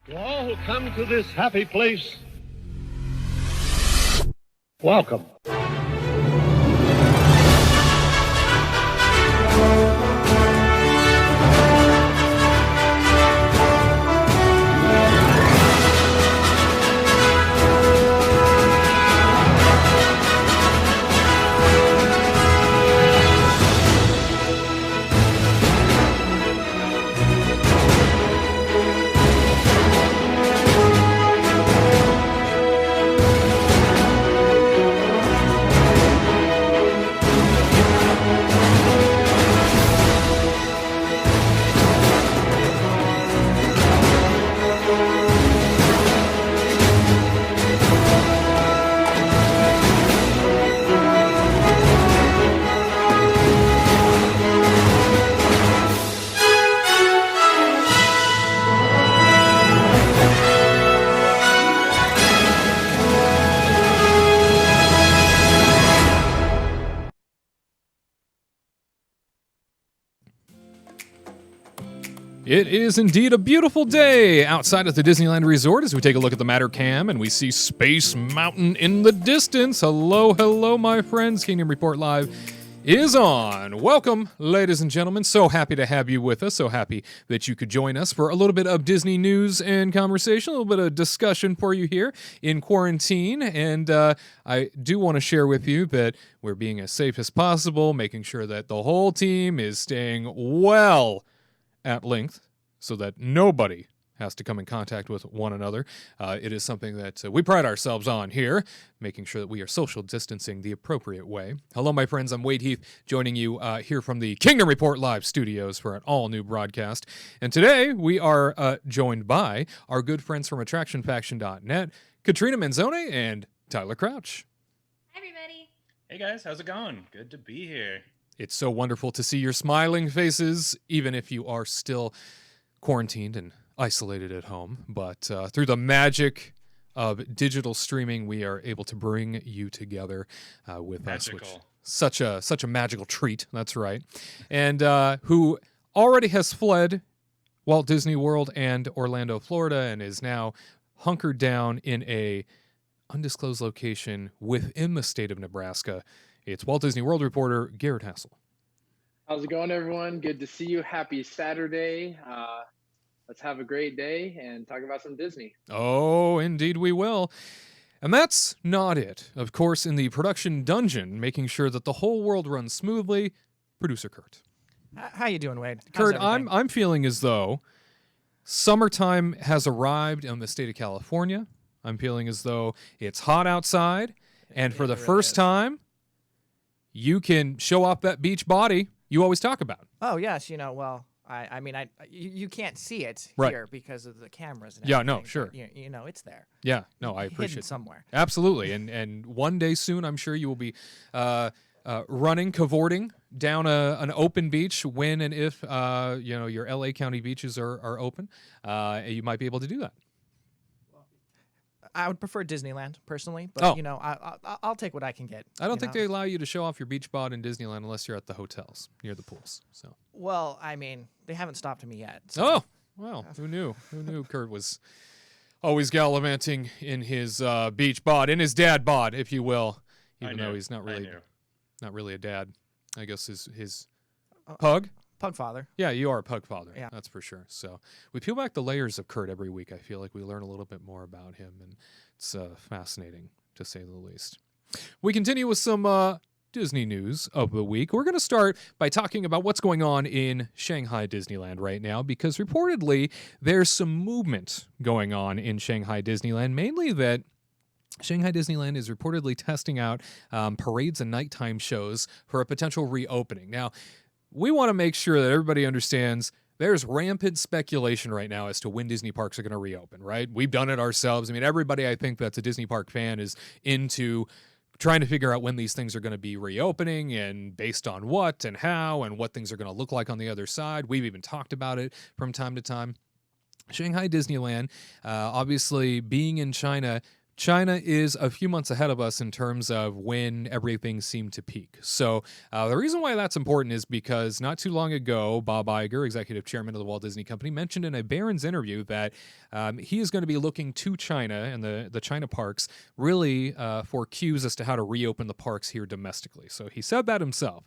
To all who come to this happy place, welcome. It is indeed a beautiful day outside at the Disneyland Resort as we take a look at the Matter Cam and we see Space Mountain in the distance. Hello, hello, my friends. Kingdom Report Live is on. Welcome, ladies and gentlemen. So happy to have you with us. So happy that you could join us for a little bit of Disney news and conversation, a little bit of discussion for you here in quarantine. And I do want to share with you that we're being as safe as possible, making sure that the whole team is staying well at length so that nobody has to come in contact with one another. It is something that we pride ourselves on here, making sure that we are social distancing the appropriate way. Hello, my friends. I'm Wade Heath, joining you here from the Kingdom Report Live studios for an all-new broadcast. And today we are joined by our good friends from AttractionFaction.net, Katrina Manzone and Tyler Crouch. Hi, everybody. Hey, guys. How's it going? Good to be here. It's so wonderful to see your smiling faces, even if you are still quarantined and isolated at home. But through the magic of digital streaming, we are able to bring you together with Magical. us. Which such a magical treat. That's right. And who already has fled Walt Disney World and Orlando, Florida, and is now hunkered down in a undisclosed location within the state of Nebraska. It's Walt Disney World reporter Gared Hassel. How's it going, everyone? Good to see you. Happy Saturday. Let's have a great day and talk about some Disney. Oh, indeed we will. And that's not it. Of course, in the production dungeon, making sure that the whole world runs smoothly, producer Curt. How you doing, Wade? Curt, I'm feeling as though summertime has arrived in the state of California. I'm feeling as though it's hot outside, and for the first time, you can show off that beach body you always talk about. Oh, yes. I mean, you can't see it here because of the cameras and yeah, everything. No, sure. But, it's there. Yeah, no, I appreciate it. Somewhere. Absolutely. And one day soon, I'm sure you will be running, cavorting down an open beach when and if, your LA County beaches are open. You might be able to do that. I would prefer Disneyland, personally, but, I'll take what I can get. I don't think they allow you to show off your beach bod in Disneyland unless you're at the hotels, near the pools. So. Well, I mean, they haven't stopped me yet. So. Oh, well, who knew? Who knew Curt was always gallivanting in his beach bod, in his dad bod, if you will, even though he's not really a dad. I guess his pug? Pug father. Yeah, you are a pug father. Yeah. That's for sure. So we peel back the layers of Curt every week. I feel like we learn a little bit more about him, and it's fascinating, to say the least. We continue with some Disney news of the week. We're going to start by talking about what's going on in Shanghai Disneyland right now, because reportedly there's some movement going on in Shanghai Disneyland, mainly that Shanghai Disneyland is reportedly testing out parades and nighttime shows for a potential reopening. Now, we want to make sure that everybody understands there's rampant speculation right now as to when Disney parks are going to reopen, right? We've done it ourselves. I mean, everybody I think that's a Disney park fan is into trying to figure out when these things are going to be reopening and based on what and how and what things are going to look like on the other side. We've even talked about it from time to time. Shanghai Disneyland, obviously being in China, China is a few months ahead of us in terms of when everything seemed to peak. So the reason why that's important is because not too long ago, Bob Iger, executive chairman of the Walt Disney Company, mentioned in a Barron's interview that he is going to be looking to China and the China parks really for cues as to how to reopen the parks here domestically. So he said that himself.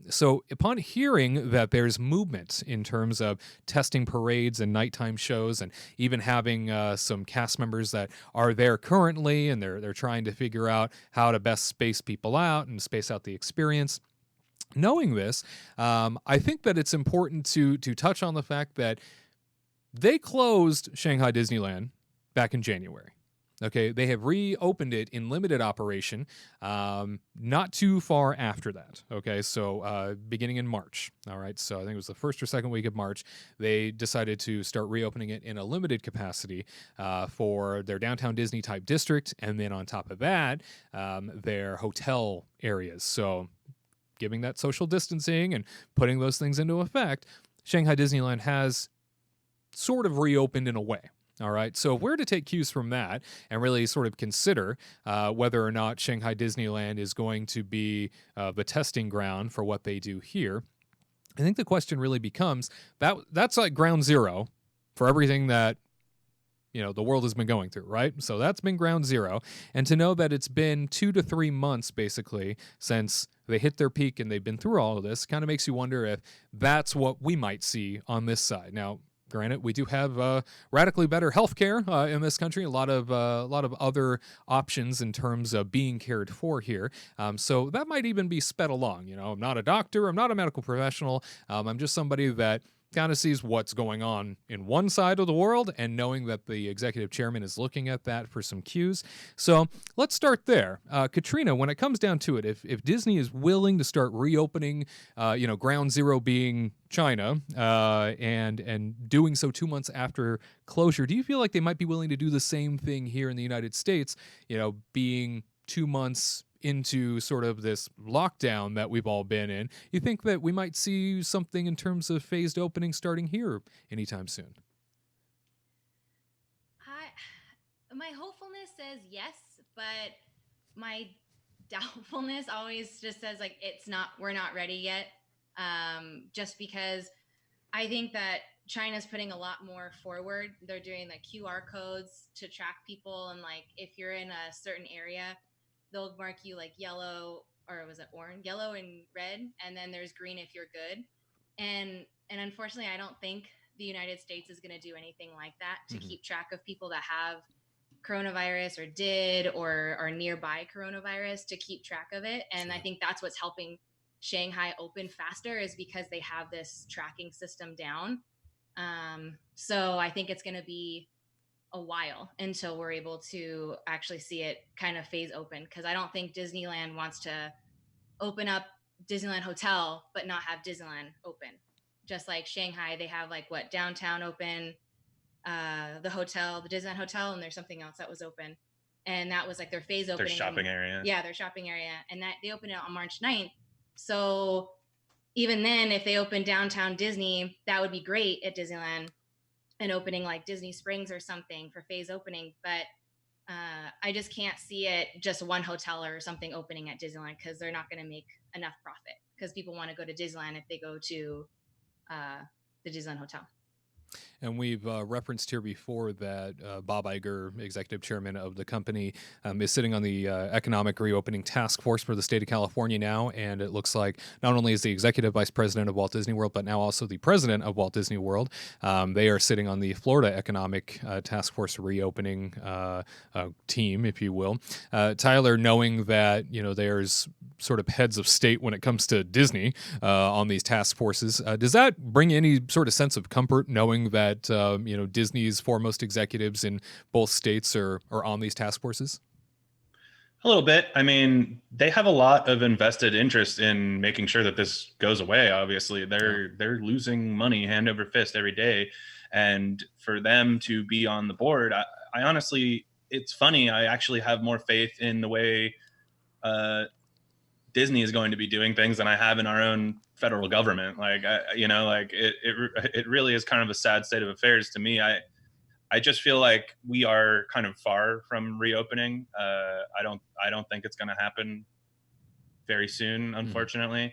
So upon hearing that there's movement in terms of testing parades and nighttime shows and even having some cast members that are there currently, and they're trying to figure out how to best space people out and space out the experience. Knowing this, I think that it's important to touch on the fact that they closed Shanghai Disneyland back in January. Okay, they have reopened it in limited operation not too far after that. Okay, so beginning in March. All right, so I think it was the first or second week of March, they decided to start reopening it in a limited capacity for their downtown Disney type district. And then on top of that, their hotel areas. So giving that social distancing and putting those things into effect, Shanghai Disneyland has sort of reopened in a way. All right, so if we're to take cues from that and really sort of consider whether or not Shanghai Disneyland is going to be the testing ground for what they do here, I think the question really becomes that's like ground zero for everything that the world has been going through, right? So that's been ground zero, and to know that it's been 2 to 3 months basically since they hit their peak and they've been through all of this kind of makes you wonder if that's what we might see on this side now. Granted, we do have radically better healthcare in this country. A lot of other options in terms of being cared for here. So that might even be sped along. I'm not a doctor. I'm not a medical professional. I'm just somebody that kind of sees what's going on in one side of the world, and knowing that the executive chairman is looking at that for some cues. So let's start there. Katrina, when it comes down to it, if Disney is willing to start reopening, ground zero being China, and doing so 2 months after closure, do you feel like they might be willing to do the same thing here in the United States, being 2 months into sort of this lockdown that we've all been in? You think that we might see something in terms of phased opening starting here anytime soon? My hopefulness says yes, but my doubtfulness always just says like we're not ready yet. Just because I think that China's putting a lot more forward. They're doing like QR codes to track people, and like if you're in a certain area, they'll mark you like yellow, or was it orange, yellow and red, and then there's green if you're good. And unfortunately, I don't think the United States is going to do anything like that to keep track of people that have coronavirus or did or are nearby coronavirus, to keep track of it. And I think that's what's helping Shanghai open faster, is because they have this tracking system down. So I think it's going to be a while until we're able to actually see it kind of phase open, because I don't think Disneyland wants to open up Disneyland Hotel but not have Disneyland open. Just like Shanghai, they have like downtown open, the hotel, the Disneyland Hotel, and there's something else that was open, and that was like their phase opening. Their shopping area. Yeah, their shopping area, and that they opened it on March 9th. So even then, if they open downtown Disney, that would be great at Disneyland, and opening like Disney Springs or something for phase opening. But I just can't see it just one hotel or something opening at Disneyland, because they're not going to make enough profit, because people want to go to Disneyland if they go to the Disneyland Hotel. And we've referenced here before that Bob Iger, executive chairman of the company, is sitting on the Economic Reopening Task Force for the state of California now. And it looks like not only is the executive vice president of Walt Disney World, but now also the president of Walt Disney World. They are sitting on the Florida Economic Task Force reopening team, if you will. Tyler, knowing that there's sort of heads of state when it comes to Disney on these task forces, does that bring any sort of sense of comfort knowing that Disney's foremost executives in both states are on these task forces? A little bit. I mean, they have a lot of invested interest in making sure that this goes away. Obviously, they're losing money hand over fist every day, and for them to be on the board, I honestly, it's funny. I actually have more faith in the way Disney is going to be doing things than I have in our own federal government. Like, it really is kind of a sad state of affairs to me. I just feel like we are kind of far from reopening. I don't think it's going to happen very soon, unfortunately.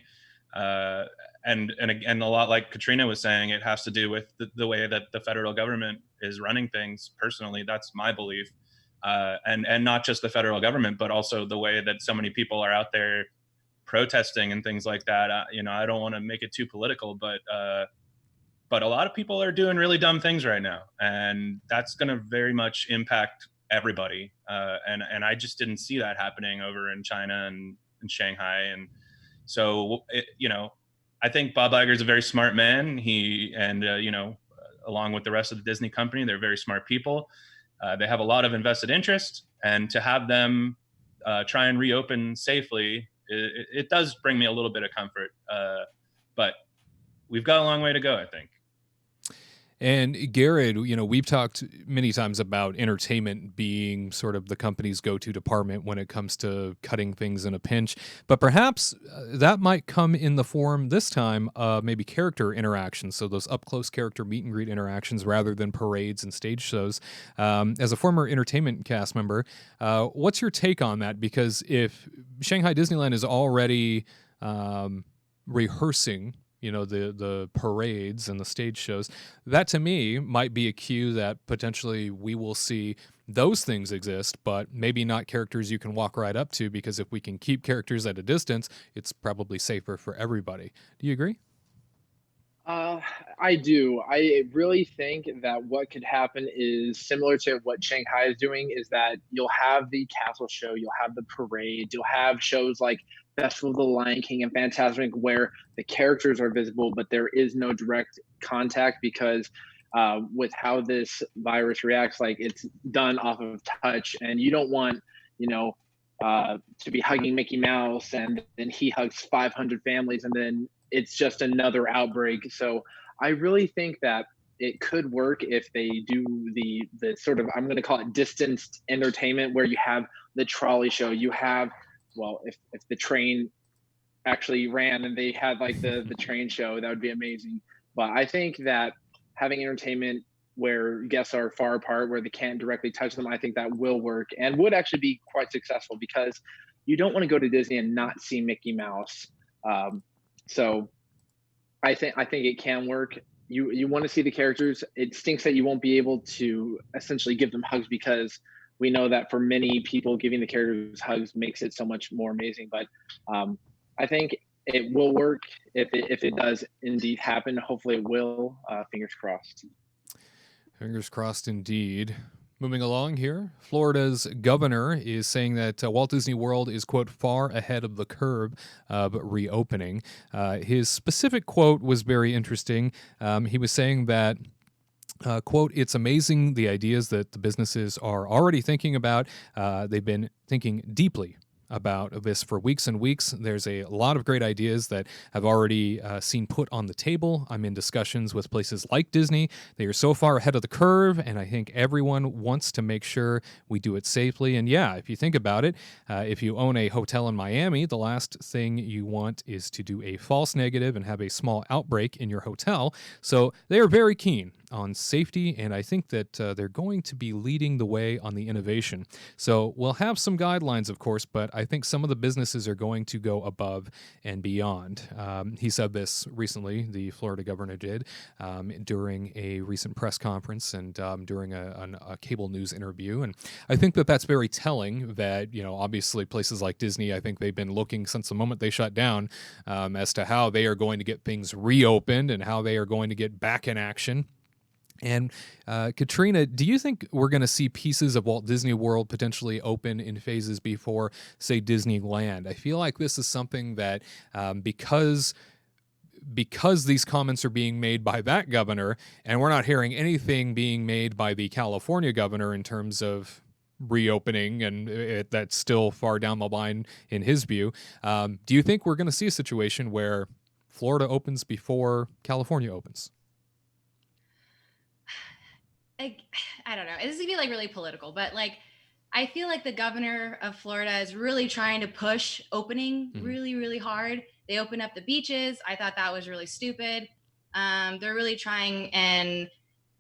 And again, a lot like Katrina was saying, it has to do with the way that the federal government is running things. Personally, that's my belief, and not just the federal government, but also the way that so many people are out there protesting and things like that. I don't want to make it too political, but a lot of people are doing really dumb things right now, and that's going to very much impact everybody. And I just didn't see that happening over in China and in Shanghai. And so, I think Bob Iger's a very smart man. Along with the rest of the Disney company, they're very smart people. They have a lot of invested interest, and to have them try and reopen safely, it does bring me a little bit of comfort. But we've got a long way to go, I think. And Gared, we've talked many times about entertainment being sort of the company's go-to department when it comes to cutting things in a pinch. But perhaps that might come in the form this time of maybe character interactions. So those up-close character meet and greet interactions rather than parades and stage shows. As a former entertainment cast member, what's your take on that? Because if Shanghai Disneyland is already rehearsing the parades and the stage shows, that to me might be a cue that potentially we will see those things exist, but maybe not characters you can walk right up to, because if we can keep characters at a distance, it's probably safer for everybody. Do you agree? I do. I really think that what could happen is similar to what Shanghai is doing, is that you'll have the castle show, you'll have the parade, you'll have shows like Festival of the Lion King and Fantasmic where the characters are visible, but there is no direct contact because with how this virus reacts, like it's done off of touch, and you don't want, to be hugging Mickey Mouse and then he hugs 500 families and then it's just another outbreak. So I really think that it could work if they do the sort of, I'm going to call it distanced entertainment, where you have the trolley show, you have, well, if the train actually ran and they had like the train show, that would be amazing. But I think that having entertainment where guests are far apart, where they can't directly touch them, I think that will work and would actually be quite successful, because you don't want to go to Disney and not see Mickey Mouse. So I think it can work. You want to see the characters. It stinks that you won't be able to essentially give them hugs, because we know that for many people, giving the characters hugs makes it so much more amazing. But I think it will work if it does indeed happen. Hopefully it will. Fingers crossed. Fingers crossed indeed. Moving along here, Florida's governor is saying that Walt Disney World is, quote, far ahead of the curve of reopening. His specific quote was very interesting. He was saying that, quote, it's amazing the ideas that the businesses are already thinking about. They've been thinking deeply about this for weeks and weeks. There's a lot of great ideas that I've already seen put on the table. I'm in discussions with places like Disney. They are so far ahead of the curve, and I think everyone wants to make sure we do it safely. And yeah, if you think about it, if you own a hotel in Miami, the last thing you want is to do a false negative and have a small outbreak in your hotel. So they are very keen on safety, and I think that they're going to be leading the way on the innovation. So we'll have some guidelines, of course, but I think some of the businesses are going to go above and beyond. He said this recently, the Florida governor did, during a recent press conference and during a cable news interview. And I think that that's very telling that, obviously places like Disney, I think they've been looking since the moment they shut down as to how they are going to get things reopened and how they are going to get back in action. And Katrina, do you think we're going to see pieces of Walt Disney World potentially open in phases before, say, Disneyland? I feel like this is something that because these comments are being made by that governor, and we're not hearing anything being made by the California governor in terms of reopening, and that's still far down the line in his view. Do you think we're going to see a situation where Florida opens before California opens? I don't know. This is gonna be like really political, but like I feel like the governor of Florida is really trying to push opening really, really hard. They opened up the beaches. I thought that was really stupid. They're really trying, and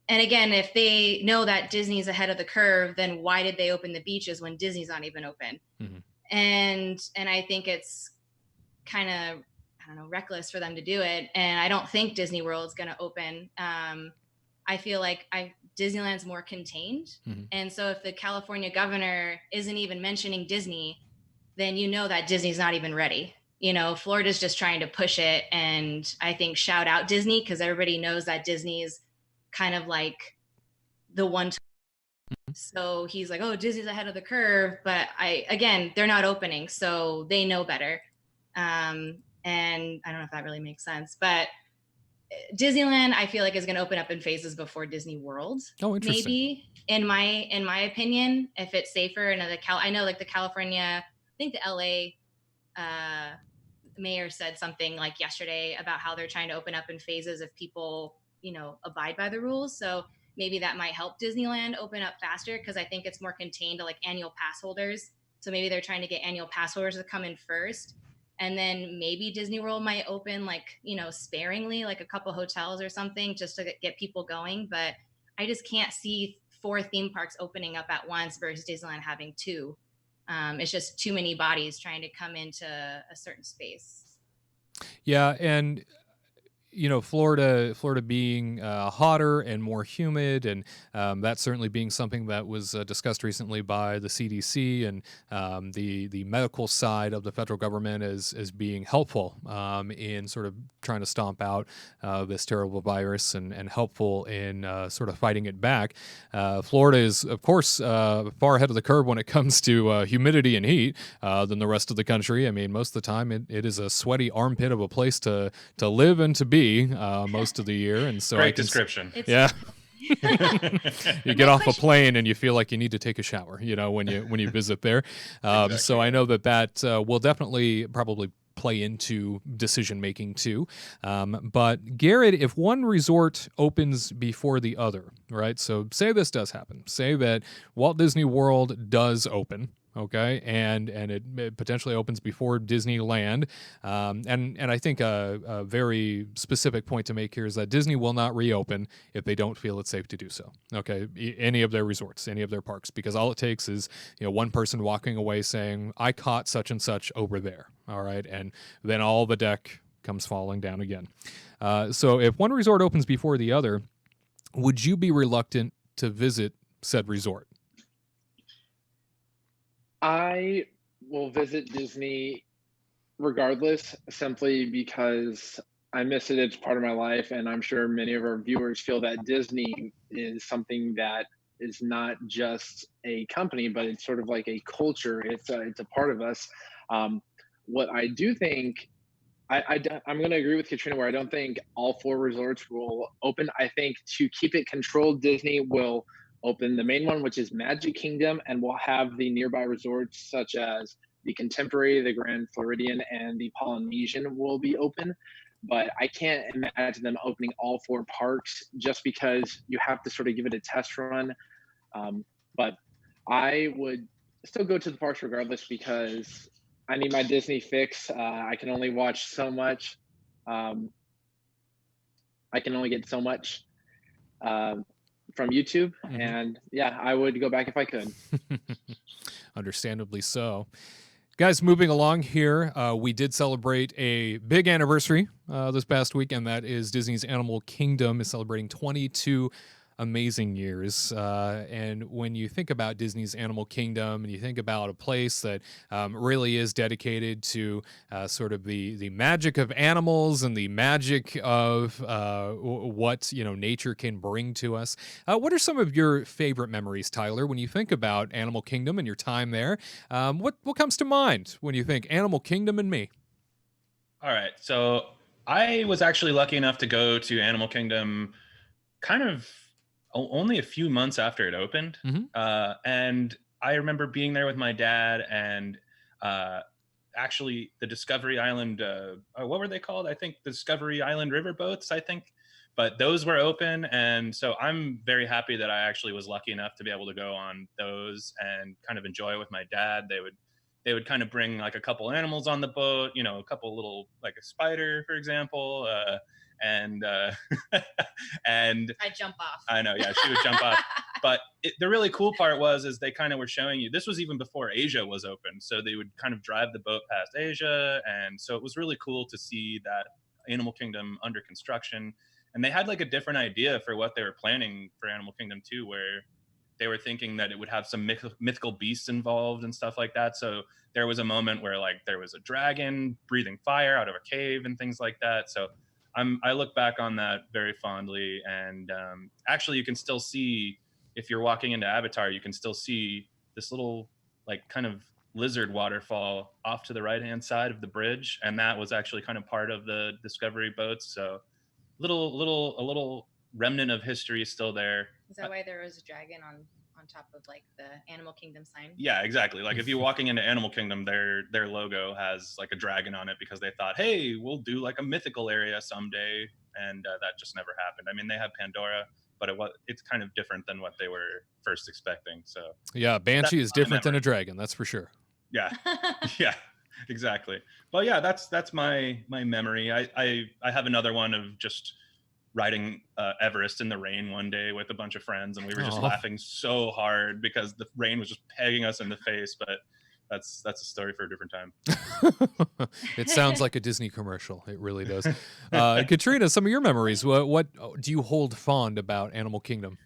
And again, if they know that Disney's ahead of the curve, then why did they open the beaches when Disney's not even open? Mm-hmm. And I think it's kind of, I don't know, reckless for them to do it. And I don't think Disney World is going to open. I feel like Disneyland's more contained. Mm-hmm. And so if the California governor isn't even mentioning Disney, then you know that Disney's not even ready. You know, Florida's just trying to push it. And I think shout out Disney, because everybody knows that Disney's kind of like the one. So he's like, oh, Disney's ahead of the curve. But again, they're not opening, so they know better. And I don't know if that really makes sense, but Disneyland, I feel like, is going to open up in phases before Disney World. Oh, interesting. Maybe in my opinion, if it's safer. And I know like the California, I think the LA mayor said something like yesterday about how they're trying to open up in phases if people, you know, abide by the rules. So maybe that might help Disneyland open up faster, because I think it's more contained to like annual pass holders. So maybe they're trying to get annual pass holders to come in first. And then maybe Disney World might open like, you know, sparingly, like a couple hotels or something, just to get people going. But I just can't see 4 theme parks opening up at once versus Disneyland having 2. It's just too many bodies trying to come into a certain space. Yeah, and you know, Florida being hotter and more humid, and that certainly being something that was discussed recently by the CDC and the medical side of the federal government as being helpful in sort of trying to stomp out this terrible virus and helpful in sort of fighting it back. Florida is, of course, far ahead of the curve when it comes to humidity and heat than the rest of the country. I mean, most of the time it is a sweaty armpit of a place to live and to be most of the year, and so great description. Yeah. You get off a plane and you feel like you need to take a shower, you know, when you visit there. Exactly. So I know that will definitely probably play into decision making too. But Gared, if one resort opens before the other, right? So say this does happen. Say that Walt Disney World does open. Okay, and it potentially opens before Disneyland, and I think a very specific point to make here is that Disney will not reopen if they don't feel it's safe to do so. Okay, any of their resorts, any of their parks, because all it takes is, you know, one person walking away saying, "I caught such and such over there." All right, and then all the deck comes falling down again. So if one resort opens before the other, would you be reluctant to visit said resort? I will visit Disney regardless, simply because I miss it. It's part of my life, and I'm sure many of our viewers feel that Disney is something that is not just a company, but it's sort of like a culture. It's a part of us. What I do think, I'm going to agree with Katrina, where I don't think all 4 resorts will open. I think to keep it controlled, Disney will open the main one, which is Magic Kingdom, and we'll have the nearby resorts such as the Contemporary, the Grand Floridian, and the Polynesian will be open. But I can't imagine them opening all 4 parks, just because you have to sort of give it a test run. But I would still go to the parks regardless, because I need my Disney fix. I can only watch so much. I can only get so much from YouTube. Mm-hmm. And yeah, I would go back if I could. Understandably so. Guys, moving along here, we did celebrate a big anniversary this past week, and that is Disney's Animal Kingdom is celebrating 22 amazing years. And when you think about Disney's Animal Kingdom and you think about a place that really is dedicated to sort of the magic of animals and the magic of what, you know, nature can bring to us, what are some of your favorite memories, Tyler, when you think about Animal Kingdom and your time there? What comes to mind when you think Animal Kingdom and me? All right. So I was actually lucky enough to go to Animal Kingdom kind of only a few months after it opened. Mm-hmm. And I remember being there with my dad, and actually the Discovery Island, what were they called? I think the Discovery Island riverboats, I think. But those were open. And so I'm very happy that I actually was lucky enough to be able to go on those and kind of enjoy it with my dad. They would they would kind of bring like a couple animals on the boat, you know, a couple little, like a spider, for example, and and I'd jump off. I know, yeah, she would jump off. But the really cool part is they kind of were showing you, this was even before Asia was open, so they would kind of drive the boat past Asia, and so it was really cool to see that Animal Kingdom under construction. And they had like a different idea for what they were planning for Animal Kingdom 2, where they were thinking that it would have some mythical beasts involved and stuff like that. So there was a moment where like there was a dragon breathing fire out of a cave and things like that. So I look back on that very fondly. And actually, you can still see, if you're walking into Avatar, you can still see this little like kind of lizard waterfall off to the right-hand side of the bridge. And that was actually kind of part of the Discovery boats. So a little remnant of history is still there. Is that why there was a dragon on top of like the Animal Kingdom sign? Yeah, exactly. Like if you're walking into Animal Kingdom, their logo has like a dragon on it, because they thought, hey, we'll do like a mythical area someday, and that just never happened. I mean, they have Pandora, but it's kind of different than what they were first expecting. So yeah, Banshee is different than a dragon, that's for sure. Yeah, yeah, exactly. But yeah, that's my memory. I have another one of just riding Everest in the rain one day with a bunch of friends, and we were just laughing so hard because the rain was just pegging us in the face. But that's a story for a different time. It sounds like a Disney commercial. It really does. Katrina, some of your memories. What do you hold fond about Animal Kingdom?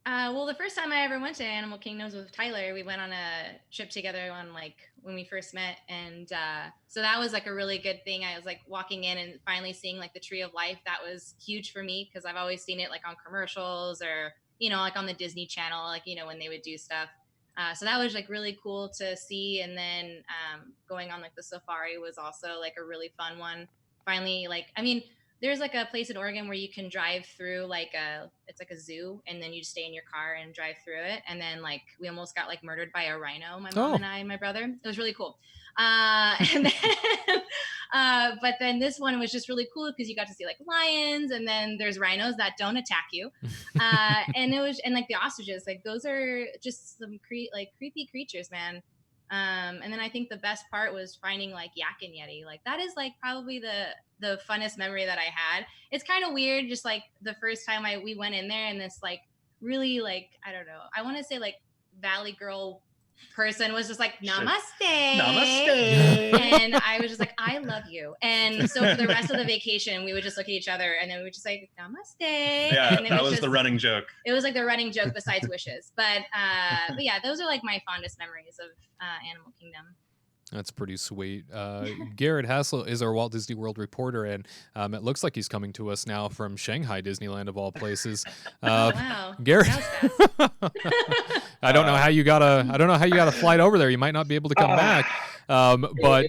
Well, the first time I ever went to Animal Kingdom was with Tyler. We went on a trip together on like when we first met, and so that was like a really good thing. I was like walking in and finally seeing like the Tree of Life. That was huge for me because I've always seen it like on commercials or like on the Disney Channel, like when they would do stuff. So that was like really cool to see. And then going on like the safari was also like a really fun one. Finally, like there's like a place in Oregon where you can drive through it's like a zoo, and then you just stay in your car and drive through it. And then like we almost got like murdered by a rhino, my mom and I and my brother. It was really cool. And then, but then this one was just really cool because you got to see like lions, and then there's rhinos that don't attack you. And like the ostriches, like those are just some creepy creatures, man. And then I think the best part was finding like Yak and Yeti. Like that is like probably the funnest memory that I had. It's kind of weird, just like the first time we went in there, and this like really like, I don't know, I want to say like Valley Girl person was just like namaste. And I was just like, I love you. And so for the rest of the vacation, we would just look at each other, and then we would just like namaste. Yeah, and that was the running joke. It was like the running joke besides wishes. But yeah, those are like my fondest memories of Animal Kingdom. That's pretty sweet. Gared Hassel is our Walt Disney World reporter, and it looks like he's coming to us now from Shanghai Disneyland of all places. Wow, Gared, I don't know how you got a flight over there. You might not be able to come back. But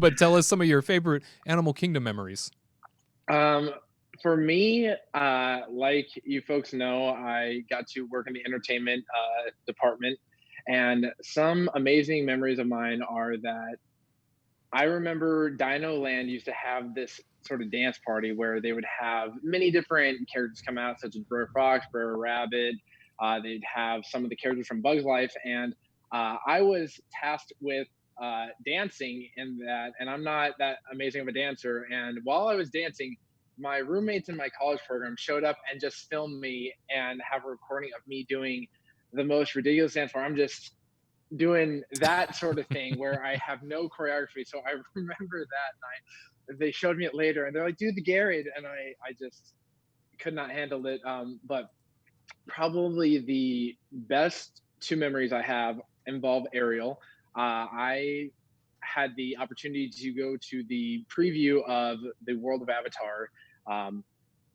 but tell us some of your favorite Animal Kingdom memories. For me, like you folks know, I got to work in the entertainment department. And some amazing memories of mine are that I remember Dino Land used to have this sort of dance party where they would have many different characters come out, such as Brer Fox, Brer Rabbit. They'd have some of the characters from Bug's Life. And I was tasked with dancing in that. And I'm not that amazing of a dancer. And while I was dancing, my roommates in my college program showed up and just filmed me and have a recording of me doing the most ridiculous dance where I'm just doing that sort of thing where I have no choreography. So I remember that night. They showed me it later, and they're like, "Do the Gared," and I just could not handle it. But probably the best two memories I have involve Ariel. I had the opportunity to go to the preview of the World of Avatar.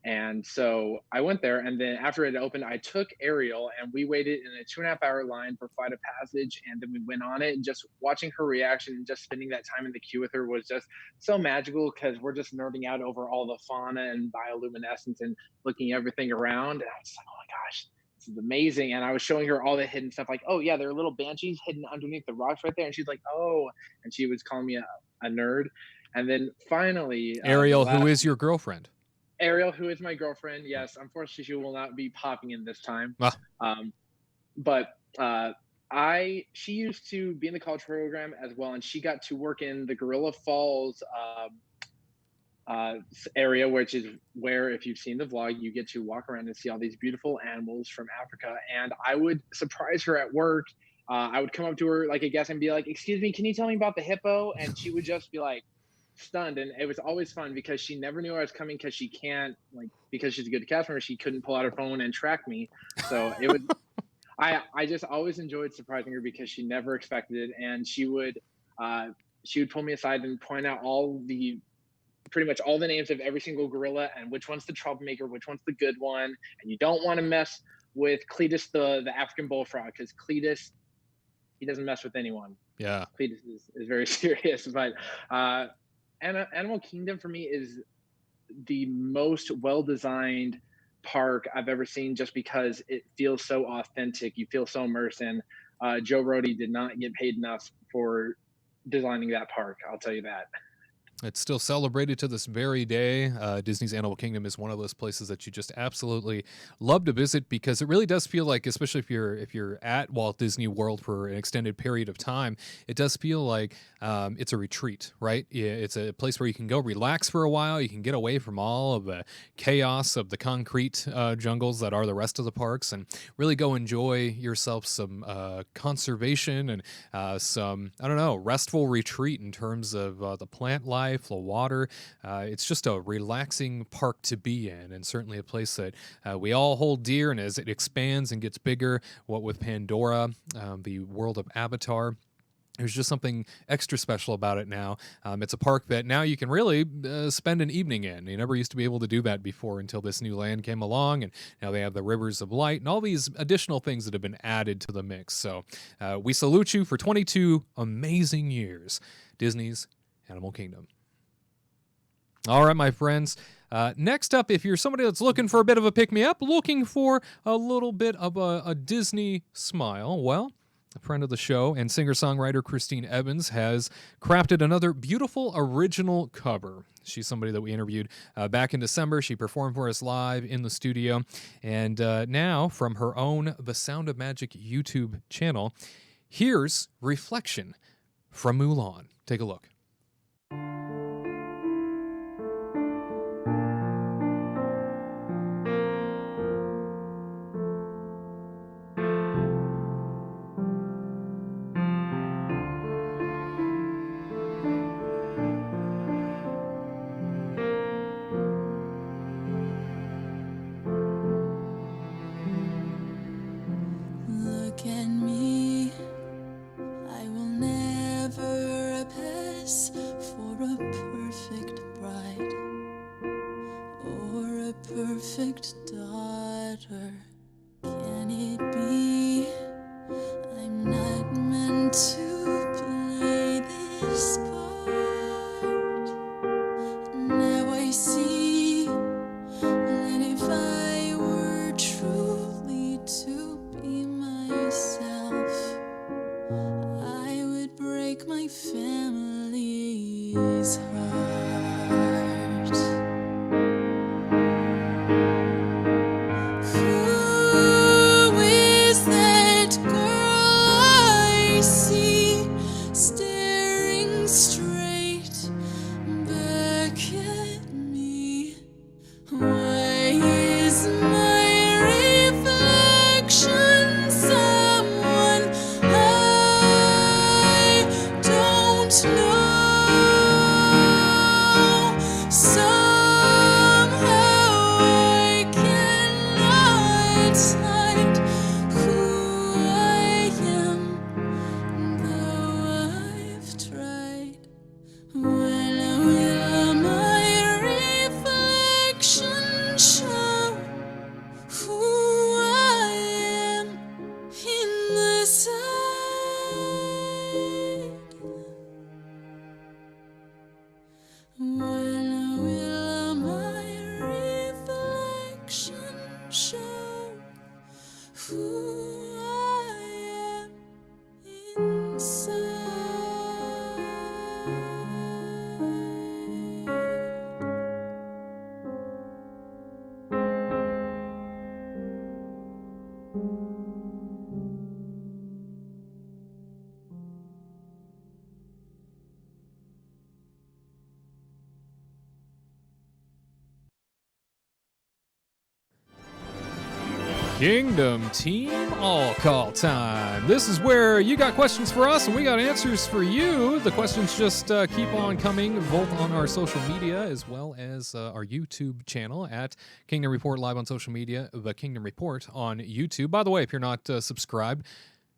And so I went there, and then after it opened, I took Ariel, and we waited in a 2.5-hour line for Flight of Passage, and then we went on it. And just watching her reaction and just spending that time in the queue with her was just so magical, because we're just nerding out over all the fauna and bioluminescence and looking everything around. And I was like, oh my gosh, this is amazing. And I was showing her all the hidden stuff, like, oh yeah, there are little banshees hidden underneath the rocks right there. And she's like, oh, and she was calling me a nerd. And then finally, Ariel, who is your girlfriend? Ariel, who is my girlfriend, yes. Unfortunately, she will not be popping in this time. But she used to be in the college program as well, and she got to work in the Gorilla Falls area, which is where, if you've seen the vlog, you get to walk around and see all these beautiful animals from Africa. And I would surprise her at work. I would come up to her like a guest and be like, "Excuse me, can you tell me about the hippo?" And she would just be like stunned. And it was always fun because she never knew I was coming, because she can't, like, because she's a good cast member, she couldn't pull out her phone and track me. So it would. I just always enjoyed surprising her because she never expected it, and she would pull me aside and point out pretty much all the names of every single gorilla and which one's the troublemaker, which one's the good one, and you don't want to mess with Cletus, the African bullfrog, because Cletus, he doesn't mess with anyone. Yeah, Cletus is very serious. But Animal Kingdom for me is the most well-designed park I've ever seen, just because it feels so authentic. You feel so immersed, and Joe Rohde did not get paid enough for designing that park, I'll tell you that. it's still celebrated to this very day. Disney's Animal Kingdom is one of those places that you just absolutely love to visit, because it really does feel like, especially if you're at Walt Disney World for an extended period of time, it does feel like it's a retreat, right? It's a place where you can go relax for a while. You can get away from all of the chaos of the concrete jungles that are the rest of the parks, and really go enjoy yourself some conservation and some, I don't know, restful retreat in terms of the plant life, the water. It's just a relaxing park to be in, and certainly a place that we all hold dear. And as it expands and gets bigger, what with Pandora, the world of Avatar, there's just something extra special about it now. It's a park that now you can really spend an evening in. You never used to be able to do that before until this new land came along, and now they have the Rivers of Light and all these additional things that have been added to the mix. So we salute you for 22 amazing years, Disney's Animal Kingdom. All right, my friends. Next up, if you're somebody that's looking for a bit of a pick-me-up, looking for a little bit of a Disney smile, well, a friend of the show and singer-songwriter Christine Evans has crafted another beautiful original cover. She's somebody that we interviewed back in December. She performed for us live in the studio. And now, from her own The Sound of Magic YouTube channel, here's Reflection from Mulan. Take a look. Perfect daughter, can it be? I'm not meant to play this part. Now I see that if I were truly to be myself, I would break my family's heart. Know Kingdom Team All Call time. This is where you got questions for us and we got answers for you. The questions just keep on coming, both on our social media as well as our YouTube channel at Kingdom Report Live on social media, The Kingdom Report on YouTube. By the way, if you're not subscribed,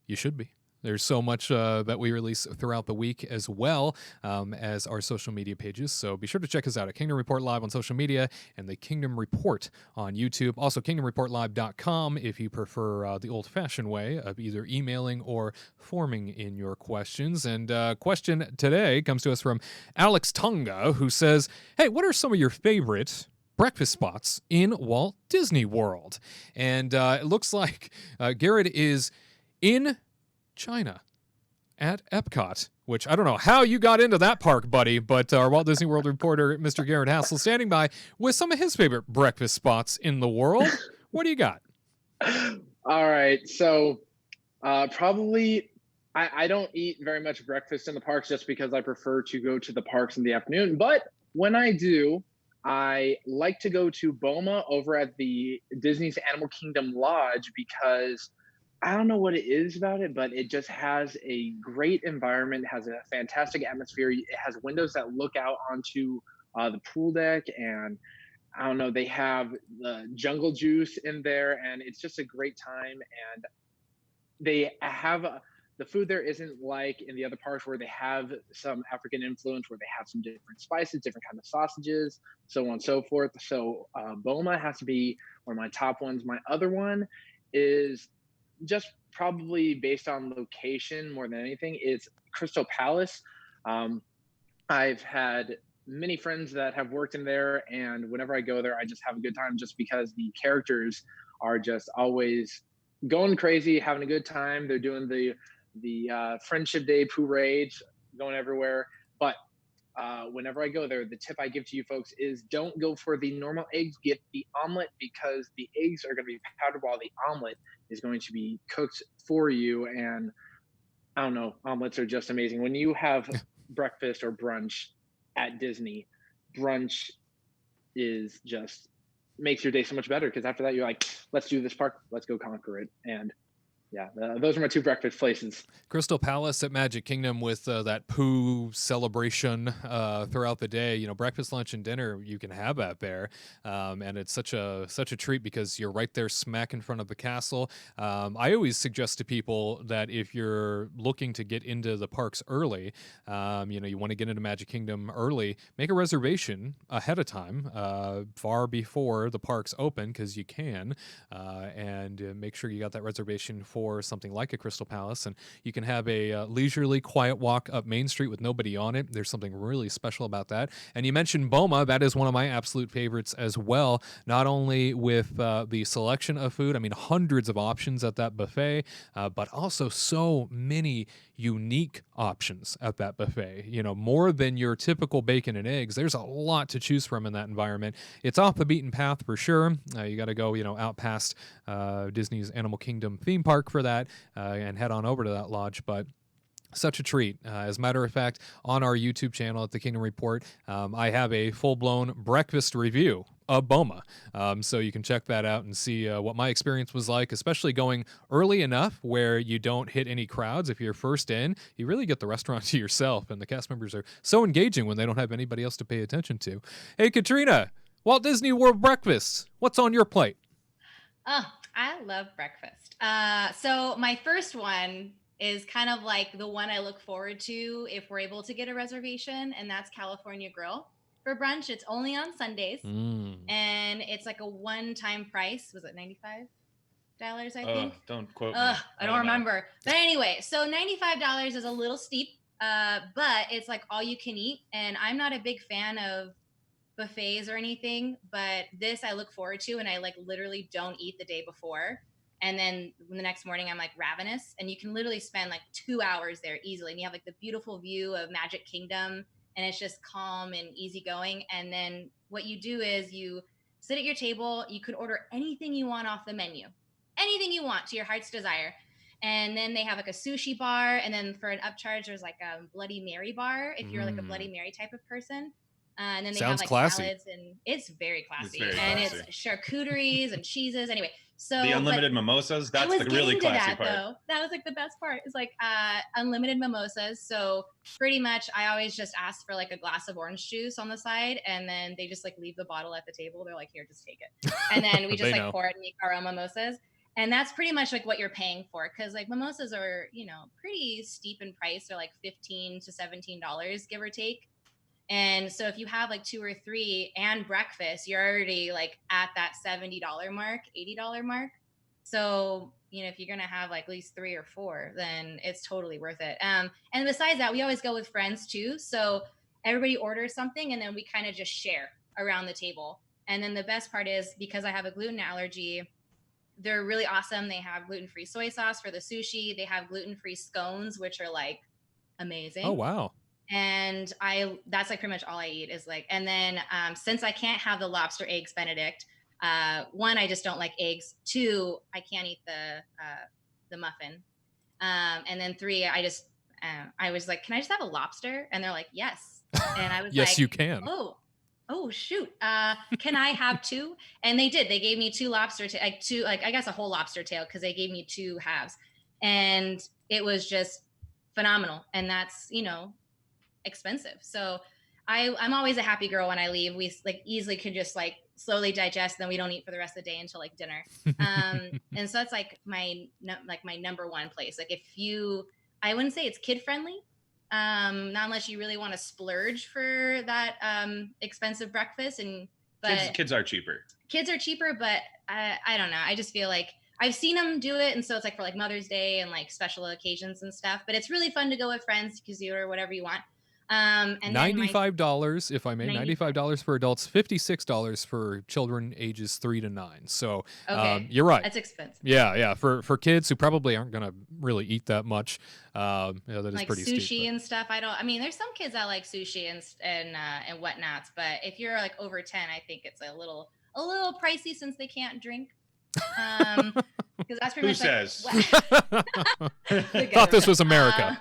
you should be. There's so much that we release throughout the week as well as our social media pages. So be sure to check us out at Kingdom Report Live on social media and the Kingdom Report on YouTube. Also, kingdomreportlive.com if you prefer the old-fashioned way of either emailing or forming in your questions. And question today comes to us from Alex Tonga, who says, hey, what are some of your favorite breakfast spots in Walt Disney World? And it looks like Gared is in China at Epcot, which I don't know how you got into that park, buddy, but our Walt Disney World reporter, Mr. Gared Hassel, standing by with some of his favorite breakfast spots in the world. What do you got? All right. So probably I don't eat very much breakfast in the parks just because I prefer to go to the parks in the afternoon. But when I do, I like to go to Boma over at the Disney's Animal Kingdom Lodge because I don't know what it is about it, but it just has a great environment, has a fantastic atmosphere. It has windows that look out onto the pool deck, and I don't know, they have the jungle juice in there, and it's just a great time. And they have the food there isn't like in the other parks where they have some African influence, where they have some different spices, different kind of sausages, so on and so forth. So Boma has to be one of my top ones. My other one is just probably based on location more than anything, it's Crystal Palace. I've had many friends that have worked in there, and whenever I go there, I just have a good time just because the characters are just always going crazy, having a good time. They're doing the Friendship Day parade, going everywhere. But whenever I go there, the tip I give to you folks is don't go for the normal eggs, get the omelet, because the eggs are going to be powdered while the omelet is going to be cooked for you. And I don't know, omelets are just amazing. When you have breakfast or brunch at Disney, brunch is just makes your day so much better, because after that you're like, let's do this park, let's go conquer it. And yeah, those are my two breakfast places. Crystal Palace at Magic Kingdom with that poo celebration throughout the day. You know, breakfast, lunch, and dinner you can have that there, and it's such a treat because you're right there smack in front of the castle. I always suggest to people that if you're looking to get into the parks early, you want to get into Magic Kingdom early, make a reservation ahead of time, far before the parks open, because you can, and make sure you got that reservation for something like a Crystal Palace, and you can have a leisurely, quiet walk up Main Street with nobody on it. There's something really special about that. And you mentioned Boma. That is one of my absolute favorites as well, not only with the selection of food, I mean, hundreds of options at that buffet, but also so many unique options at that buffet. You know, more than your typical bacon and eggs. There's a lot to choose from in that environment. It's off the beaten path for sure. You got to go, out past Disney's Animal Kingdom theme park for that and head on over to that lodge. But such a treat. As a matter of fact, on our YouTube channel at The Kingdom Report, I have a full-blown breakfast review of Boma. So you can check that out and see what my experience was like, especially going early enough where you don't hit any crowds. If you're first in, you really get the restaurant to yourself, and the cast members are so engaging when they don't have anybody else to pay attention to. Hey, Katrina, Walt Disney World breakfast. What's on your plate? Oh, I love breakfast. So my first one is kind of like the one I look forward to if we're able to get a reservation, and that's California Grill for brunch. It's only on Sundays, and it's like a one-time price. Was it $95? I think. Don't quote me. I don't remember. But anyway, so $95 is a little steep, but it's like all you can eat. And I'm not a big fan of buffets or anything, but this I look forward to, and I like literally don't eat the day before. And then the next morning I'm like ravenous, and you can literally spend like 2 hours there easily. And you have like the beautiful view of Magic Kingdom, and it's just calm and easygoing. And then what you do is you sit at your table. You could order anything you want off the menu, anything you want to your heart's desire. And then they have like a sushi bar. And then for an upcharge, there's like a Bloody Mary bar if you're like a Bloody Mary type of person. And then they have like classy. salads, and it's very classy. It's very and classy. it's charcuteries and cheeses. Anyway, So the unlimited mimosas, that's the really classy part. Though. That was like the best part. It's like unlimited mimosas. So pretty much I always just ask for like a glass of orange juice on the side, and then they just like leave the bottle at the table. They're like, here, just take it. And then we just like pour it and make our own mimosas. And that's pretty much like what you're paying for, because like mimosas are, you know, pretty steep in price. They're like $15 to $17, give or take. And so if you have like 2 or 3 and breakfast, you're already like at that $70 mark, $80 mark. So, you know, if you're going to have like at least 3 or 4, then it's totally worth it. And besides that, we always go with friends too. So everybody orders something and then we kind of just share around the table. And then the best part is, because I have a gluten allergy, they're really awesome. They have gluten-free soy sauce for the sushi. They have gluten-free scones, which are like amazing. Oh, wow. And that's like pretty much all I eat is like, and then since I can't have the lobster eggs Benedict, 1, I just don't like eggs. 2, I can't eat the muffin. And then 3, I was like, can I just have a lobster? And they're like, yes. And I was yes, like, you can. Oh shoot. Can I have 2? And they did. They gave me 2 lobster I guess a whole lobster tail, because they gave me 2 halves. And it was just phenomenal. And that's, you know, expensive. So I'm always a happy girl when I leave. We like easily could just like slowly digest, and then we don't eat for the rest of the day until like dinner. And so that's like my number 1 place. Like I wouldn't say it's kid friendly, not unless you really want to splurge for that expensive breakfast. But kids are cheaper. Kids are cheaper, but I don't know. I just feel like I've seen them do it, and so it's like for like Mother's Day and like special occasions and stuff. But it's really fun to go with friends because you order whatever you want. And $95, if I may, $95 for adults, $56 for children ages 3 to 9. So you're right. That's expensive. Yeah. For kids who probably aren't going to really eat that much, that is like pretty sushi steep, and stuff. I mean, there's some kids that like sushi and whatnots, but if you're like over 10, I think it's a little pricey since they can't drink. Because that's pretty Who much says? Thought this was America.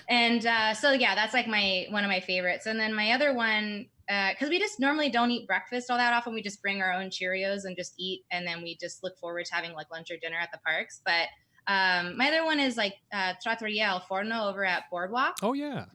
And so yeah, that's like one of my favorites. And then my other one, because we just normally don't eat breakfast all that often. We just bring our own Cheerios and just eat, and then we just look forward to having like lunch or dinner at the parks. But my other one is like Trattoria al Forno over at Boardwalk. Oh yeah.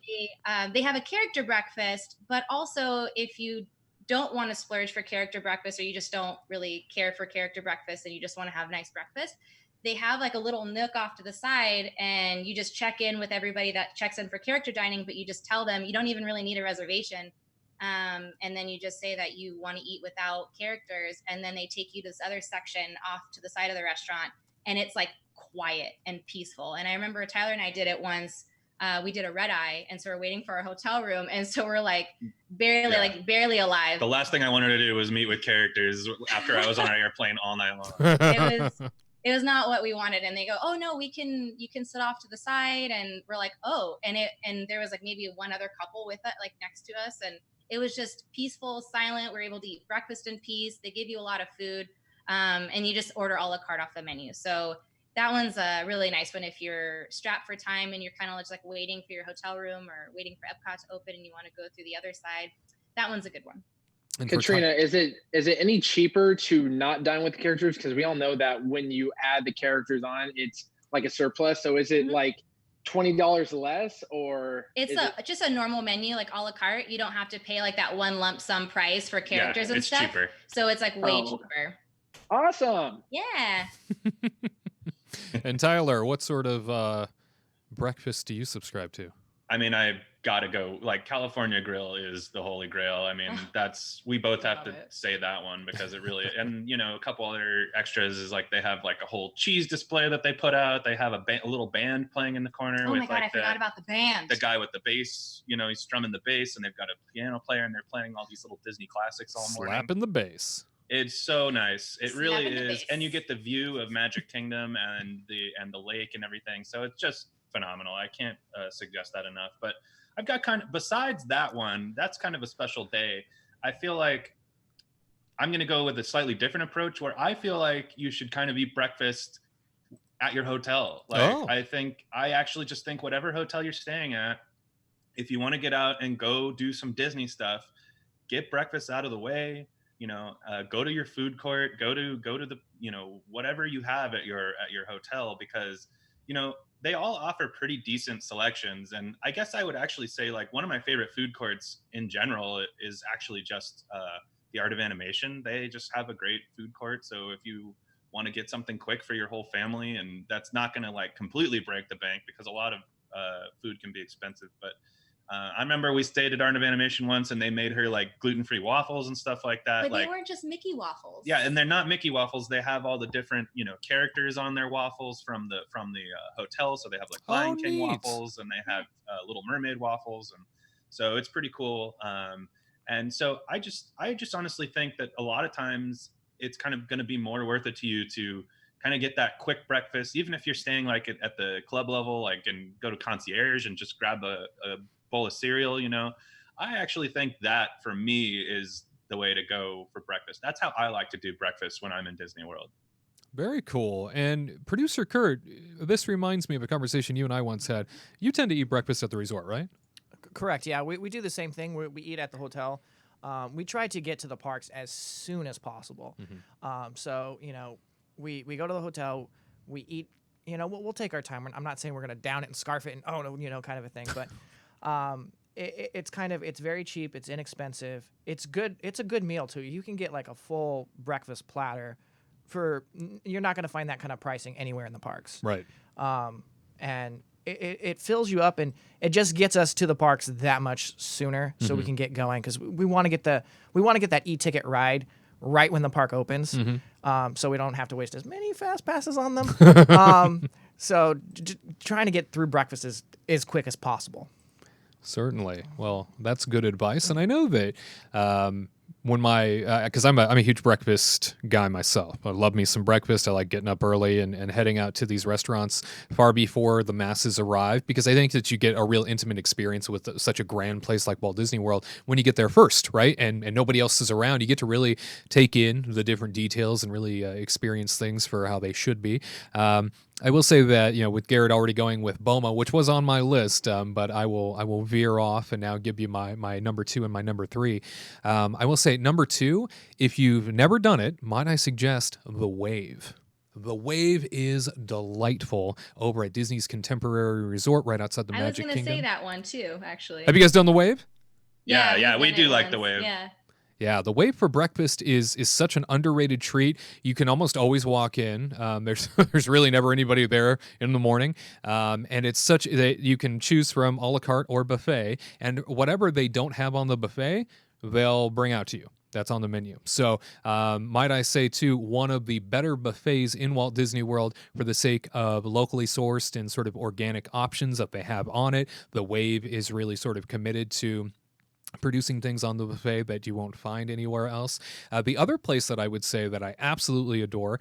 They have a character breakfast, but also if you don't want to splurge for character breakfast, or you just don't really care for character breakfast and you just want to have nice breakfast, they have like a little nook off to the side, and you just check in with everybody that checks in for character dining, but you just tell them you don't even really need a reservation. And then you just say that you want to eat without characters, and then they take you to this other section off to the side of the restaurant, and it's like quiet and peaceful. And I remember Tyler and I did it once. We did a red eye, and so we're waiting for our hotel room, and so we're like barely alive. The last thing I wanted to do was meet with characters after I was on an airplane all night long. It was not what we wanted. And they go, oh no, you can sit off to the side. And we're like, oh, and there was like maybe one other couple with it, like next to us, and it was just peaceful, silent. We're able to eat breakfast in peace. They give you a lot of food, and you just order a la carte off the menu. So that one's a really nice one if you're strapped for time and you're kind of just like waiting for your hotel room or waiting for Epcot to open and you want to go through the other side. That one's a good one. And Katrina, is it any cheaper to not dine with the characters? Because we all know that when you add the characters on, it's like a surplus. So is it like $20 less, or it's just a normal menu, like a la carte? You don't have to pay like that one lump sum price for characters and stuff. Cheaper. So it's like way cheaper. Awesome. Yeah. And Tyler, what sort of breakfast do you subscribe to? I mean, I gotta go. Like, California Grill is the holy grail. I mean, we both have to say that one because it really, and you know, a couple other extras is like they have like a whole cheese display that they put out. They have a little band playing in the corner. Oh my God, I forgot about the band. The guy with the bass, you know, he's strumming the bass, and they've got a piano player, and they're playing all these little Disney classics all morning. Slapping the bass. It's so nice. It really is. And you get the view of Magic Kingdom and the lake and everything. So it's just phenomenal. I can't suggest that enough. But I've got besides that one, that's kind of a special day. I feel like I'm going to go with a slightly different approach where I feel like you should kind of eat breakfast at your hotel. Like, I actually just think whatever hotel you're staying at, if you want to get out and go do some Disney stuff, get breakfast out of the way. go to your food court, go to the, whatever you have at your hotel, because, they all offer pretty decent selections. And I guess I would actually say, like, one of my favorite food courts in general is actually just the Art of Animation. They just have a great food court. So if you want to get something quick for your whole family, and that's not going to like completely break the bank, because a lot of food can be expensive, but I remember we stayed at Art of Animation once, and they made her like gluten-free waffles and stuff like that. But like, they weren't just Mickey waffles. Yeah, and they're not Mickey waffles. They have all the different, characters on their waffles from the hotel. So they have like Lion King waffles, and they have Little Mermaid waffles, and so it's pretty cool. And so I just honestly think that a lot of times it's kind of going to be more worth it to you to kind of get that quick breakfast, even if you're staying like at the club level, like, and go to concierge and just grab a bowl of cereal. I actually think that for me is the way to go for breakfast. That's how I like to do breakfast when I'm in Disney World. Very cool. And producer Curt, this reminds me of a conversation you and I once had. You tend to eat breakfast at the resort, right? Correct. Yeah, we do the same thing. We eat at the hotel. We try to get to the parks as soon as possible. So, we go to the hotel, we eat, we'll take our time. I'm not saying we're going to down it and scarf it and, kind of a thing. But it's very cheap. It's inexpensive. It's good. It's a good meal too. You can get like a full breakfast platter you're not going to find that kind of pricing anywhere in the parks. Right. And it fills you up, and it just gets us to the parks that much sooner, so we can get going, because we want to get that e-ticket ride right when the park opens, so we don't have to waste as many fast passes on them. So trying to get through breakfast as quick as possible. Certainly. Well, that's good advice, and I know that when because I'm a huge breakfast guy myself. I love me some breakfast. I like getting up early and heading out to these restaurants far before the masses arrive, because I think that you get a real intimate experience with such a grand place like Walt Disney World when you get there first, right? And nobody else is around. You get to really take in the different details and really experience things for how they should be. I will say that, with Gared already going with Boma, which was on my list, but I will veer off and now give you my number 2 and my number 3. I will say number 2, if you've never done it, might I suggest the Wave. The Wave is delightful over at Disney's Contemporary Resort right outside the Magic Kingdom. I was going to say that one too, actually. Have you guys done the Wave? Yeah, we do like the Wave. Yeah, the Wave for breakfast is such an underrated treat. You can almost always walk in. There's really never anybody there in the morning, and it's such that you can choose from a la carte or buffet, and whatever they don't have on the buffet, they'll bring out to you. That's on the menu. So might I say, too, one of the better buffets in Walt Disney World for the sake of locally sourced and sort of organic options that they have on it. The Wave is really sort of committed to producing things on the buffet that you won't find anywhere else. The other place that I would say that I absolutely adore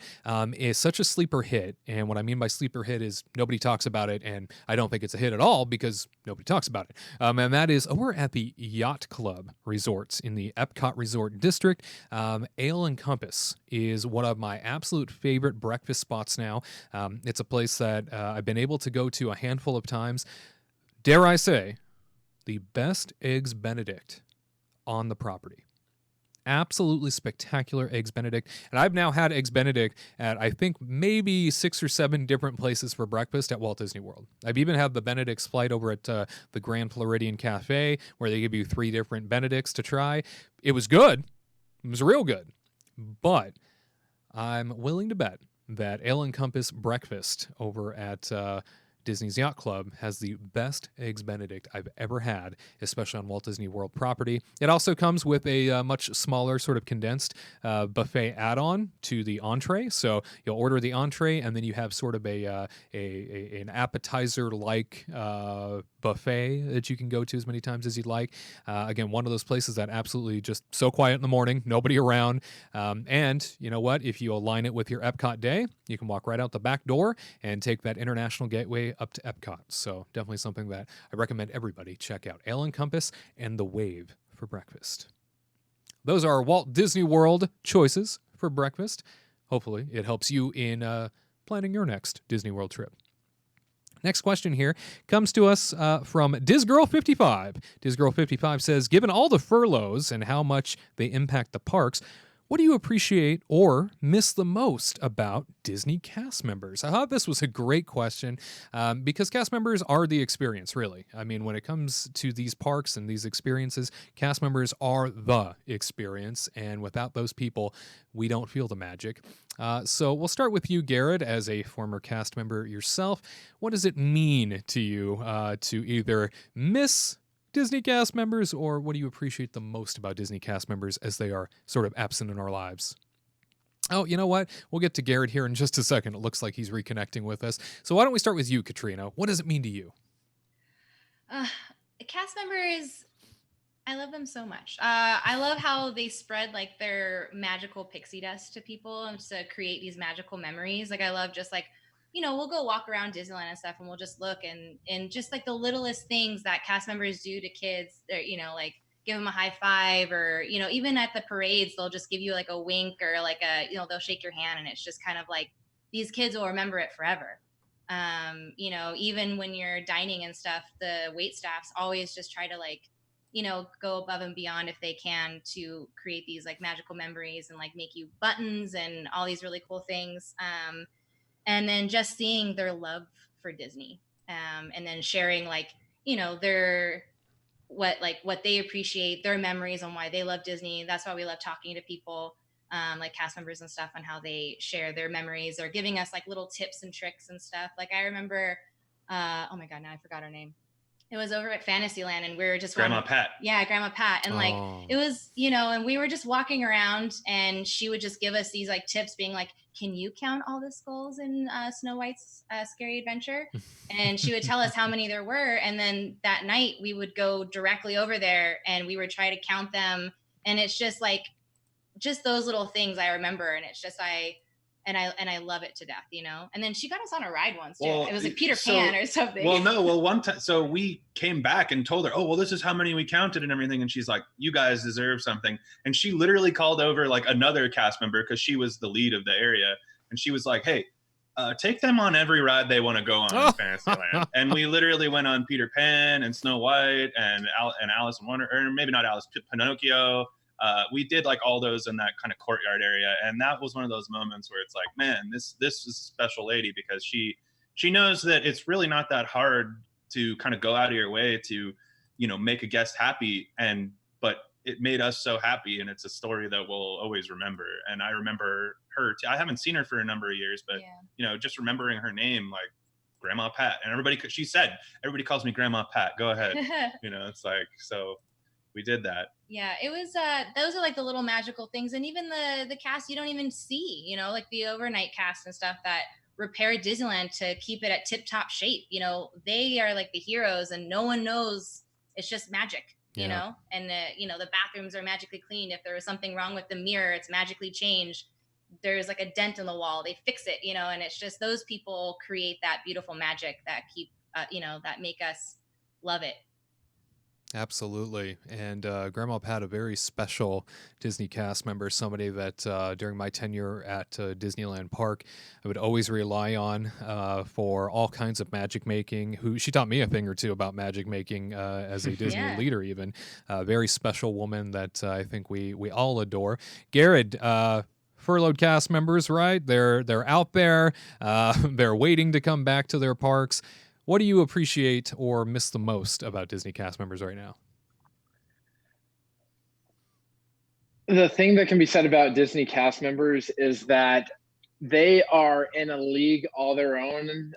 is such a sleeper hit. And what I mean by sleeper hit is nobody talks about it, and I don't think it's a hit at all because nobody talks about it. And that is over at the Yacht Club Resorts in the Epcot Resort District. Ale and Compass is one of my absolute favorite breakfast spots now. It's a place that I've been able to go to a handful of times. Dare I say, the best Eggs Benedict on the property. Absolutely spectacular Eggs Benedict. And I've now had Eggs Benedict at, I think, maybe 6 or 7 different places for breakfast at Walt Disney World. I've even had the Benedict's flight over at the Grand Floridian Cafe, where they give you 3 different Benedicts to try. It was good. It was real good. But I'm willing to bet that Ale and Compass breakfast over at Disney's Yacht Club has the best Eggs Benedict I've ever had, especially on Walt Disney World property. It also comes with a much smaller, sort of condensed buffet add-on to the entree. So you'll order the entree, and then you have sort of an appetizer-like buffet that you can go to as many times as you'd like. Again, one of those places that absolutely just so quiet in the morning, nobody around. And you know what? If you align it with your Epcot day, you can walk right out the back door and take that international gateway up to Epcot. So definitely something that I recommend everybody check out. Ale and Compass and the Wave for breakfast. Those are Walt Disney World choices for breakfast. Hopefully it helps you in planning your next Disney World trip. Next question here comes to us from DizGirl55. DizGirl55 says, given all the furloughs and how much they impact the parks, What do you appreciate or miss the most about Disney cast members? I thought this was a great question because cast members are the experience, really. I mean, when it comes to these parks and these experiences, cast members are the experience. And without those people, we don't feel the magic. So we'll start with you, Gared, as a former cast member yourself. What does it mean to you to either miss Disney cast members, or what do you appreciate the most about Disney cast members as they are sort of absent in our lives? Oh, you know what? We'll get to Gared here in just a second. It looks like he's reconnecting with us. So why don't we start with you, Katrina? What does it mean to you? Cast members, I love them so much. I love how they spread like their magical pixie dust to people and to create these magical memories. Like I love just like, we'll go walk around Disneyland and stuff and we'll just look and just like the littlest things that cast members do to kids, like give them a high five or, even at the parades, they'll just give you like a wink or like they'll shake your hand and it's just kind of like these kids will remember it forever. Even when you're dining and stuff, the wait staffs always just try to like, go above and beyond if they can to create these like magical memories and like make you buttons and all these really cool things. And then just seeing their love for Disney, and then sharing like, their what they appreciate, their memories on why they love Disney. That's why we love talking to people, like cast members and stuff, on how they share their memories or giving us like little tips and tricks and stuff. Like I remember, oh my God, now I forgot her name. It was over at Fantasyland and we were just Grandma Pat. Yeah, Grandma Pat. And like it was, and we were just walking around and she would just give us these like tips being like, can you count all the skulls in Snow White's Scary Adventure? And she would tell us how many there were. And then that night we would go directly over there and we would try to count them. And it's just like, just those little things I remember. And it's just, I love it to death, And then she got us on a ride once too. It was like Peter Pan or something. One time, so we came back and told her, oh, well, this is how many we counted and everything. And she's like, you guys deserve something. And she literally called over like another cast member because she was the lead of the area. And she was like, hey, take them on every ride they want to go on in Fantasyland. And we literally went on Peter Pan and Snow White and Alice in Wonder, or maybe not Alice, Pinocchio. We did like all those in that kind of courtyard area, and that was one of those moments where it's like, man, this is a special lady because she knows that it's really not that hard to kind of go out of your way to, make a guest happy, but it made us so happy, and it's a story that we'll always remember. And I remember her. I haven't seen her for a number of years, but just remembering her name, like Grandma Pat, and she said, everybody calls me Grandma Pat. Go ahead, it's like so. We did that. Yeah, it was those are like the little magical things, and even the cast you don't even see, like the overnight cast and stuff that repair Disneyland to keep it at tip top shape. They are like the heroes, and no one knows. It's just magic, and the bathrooms are magically cleaned. If there was something wrong with the mirror, it's magically changed. There's like a dent in the wall, they fix it, and it's just those people create that beautiful magic that keep that make us love it. Absolutely. And Grandma Pat, a very special Disney cast member, somebody that during my tenure at Disneyland Park, I would always rely on for all kinds of magic making. She taught me a thing or two about magic making as a Disney leader, even. Very special woman that I think we all adore. Gared, furloughed cast members, right? They're out there. They're waiting to come back to their parks. What do you appreciate or miss the most about Disney cast members right now? The thing that can be said about Disney cast members is that they are in a league all their own.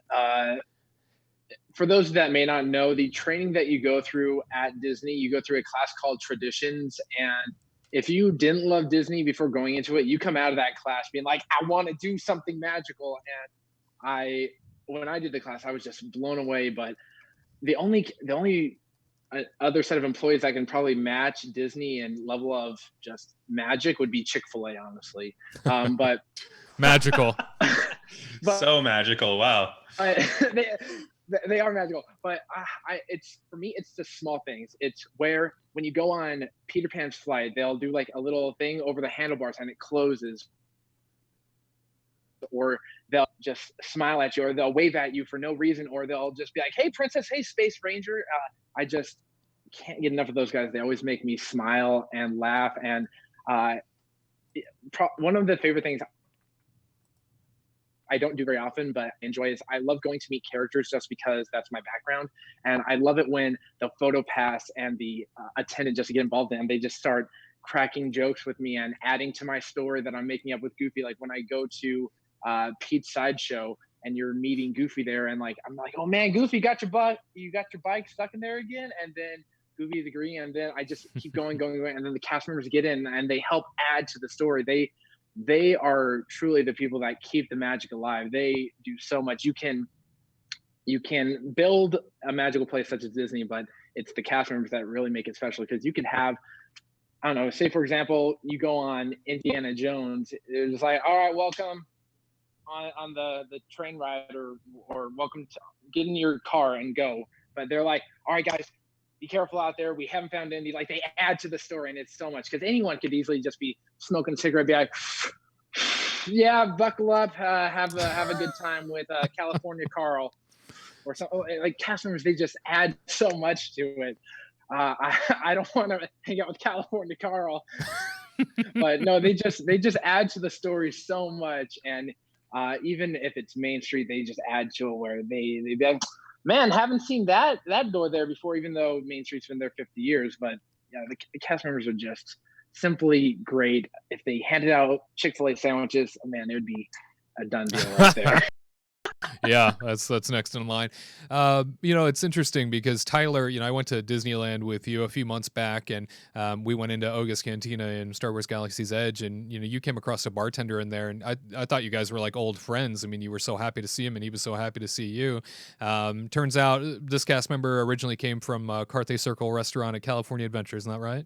For those that may not know, the training that you go through at Disney, you go through a class called Traditions. And if you didn't love Disney before going into it, you come out of that class being like, I want to do something magical. And when I did the class, I was just blown away. But the only other set of employees that can probably match Disney and level of just magic would be Chick-fil-A, honestly. But magical, so magical. Wow. They are magical, but it's for me, it's the small things. It's where when you go on Peter Pan's flight, they'll do like a little thing over the handlebars and it closes. Or they'll just smile at you, or they'll wave at you for no reason, or they'll just be like, hey, princess, hey, space ranger. I just can't get enough of those guys. They always make me smile and laugh. And one of the favorite things I don't do very often, but enjoy is I love going to meet characters just because that's my background. And I love it when the photo pass and the attendant just get involved in, and they just start cracking jokes with me and adding to my story that I'm making up with Goofy. Like when I go to Pete's Sideshow and you're meeting Goofy there, and like I'm like, oh man, Goofy, you got your bike stuck in there again, and then Goofy's agreeing, and then I just keep going, and then the cast members get in and they help add to the story. They are truly the people that keep the magic alive. They do so much. You can build a magical place such as Disney, but it's the cast members that really make it special, because you can have, I don't know, say for example, you go on Indiana Jones, it's like, all right, welcome on the train ride, or welcome to get in your car and go. But they're like, all right, guys, be careful out there. We haven't found Indy. Like they add to the story, and it's so much, because anyone could easily just be smoking a cigarette, be like, yeah, buckle up, have a good time with California Carl, or something. Like cast members, they just add so much to it. I don't want to hang out with California Carl, but no, they just add to the story so much. And even if it's Main Street, they just add to it where they be like, man, haven't seen that door there before, even though Main Street's been there 50 years. But yeah, the cast members are just simply great. If they handed out Chick-fil-A sandwiches, oh man, it would be a done deal right there. Yeah, that's next in line. It's interesting because Tyler, I went to Disneyland with you a few months back, and we went into Oga's Cantina in Star Wars Galaxy's Edge, and you came across a bartender in there, and I thought you guys were like old friends. I mean, you were so happy to see him, and he was so happy to see you. Turns out this cast member originally came from Carthay Circle restaurant at California Adventure, isn't that right?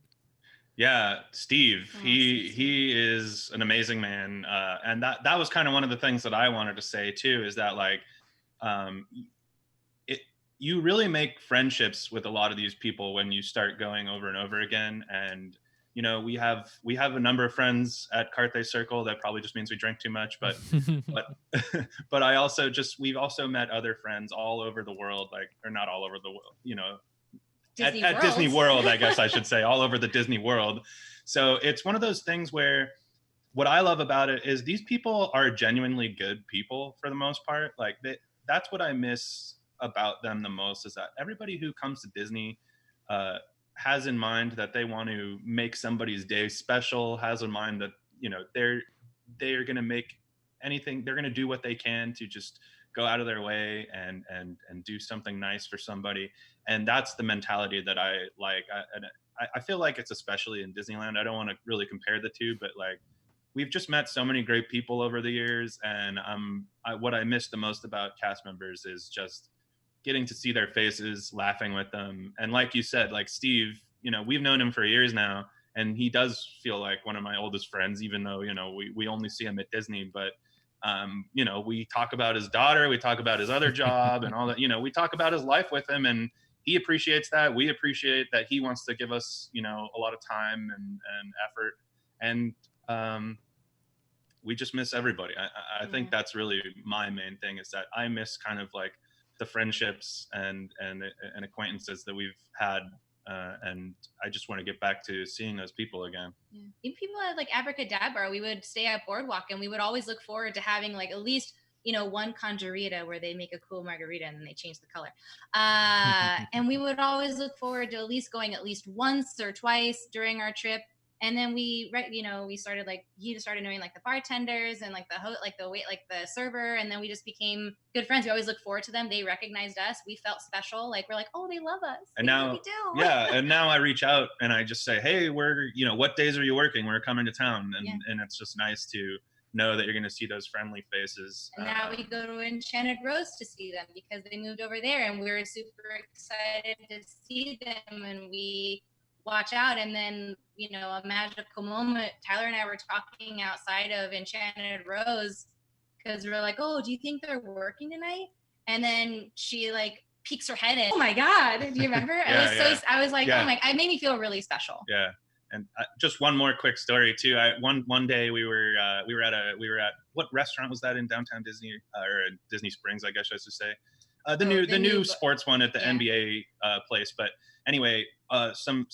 Yeah, Steve. He is an amazing man, and that was kind of one of the things that I wanted to say too. Is that like, you really make friendships with a lot of these people when you start going over and over again. And we have a number of friends at Carthay Circle. That probably just means we drink too much, but but we've also met other friends all over the world, or not all over the world, at Disney World, I guess I should say, all over the Disney World. So it's one of those things where what I love about it is these people are genuinely good people for the most part. Like that's what I miss about them the most, is that everybody who comes to Disney has in mind that they want to make somebody's day special, has in mind that, they're going to make anything, they're going to do what they can to just go out of their way and do something nice for somebody. And that's the mentality that I like. I feel like it's especially in Disneyland. I don't want to really compare the two, but like we've just met so many great people over the years. And what I miss the most about cast members is just getting to see their faces, laughing with them. And like you said, like Steve, we've known him for years now, and he does feel like one of my oldest friends, even though, we only see him at Disney. But we talk about his daughter, we talk about his other job and all that, we talk about his life with him, and he appreciates that. We appreciate that he wants to give us, a lot of time and effort. And we just miss everybody. I think that's really my main thing, is that I miss kind of like the friendships and acquaintances that we've had. And I just want to get back to seeing those people again. Yeah. Even people at like Abracadabra, we would stay at Boardwalk, and we would always look forward to having like at least one conjurita where they make a cool margarita and then they change the color. And we would always look forward to at least going at least once or twice during our trip. And then we started he just started knowing like the bartenders and like the server, and then we just became good friends. We always look forward to them. They recognized us. We felt special. Like we're like, oh, they love us. And now, we do. Yeah. And now I reach out and I just say, hey, what days are you working? We're coming to town, and it's just nice to know that you're going to see those friendly faces. And now we go to Enchanted Rose to see them because they moved over there, and we were super excited to see them, and we watch out. And then a magical moment, Tyler and I were talking outside of Enchanted Rose because we were like, oh, do you think they're working tonight? And then she like peeks her head in. Oh my god, do you remember? I was like, oh my, it made me feel really special. Yeah. And just one more quick story too. One day we were at what restaurant was that in downtown Disney, or Disney Springs, I guess I should say. The the new new- sports one at the yeah. NBA place. But anyway, some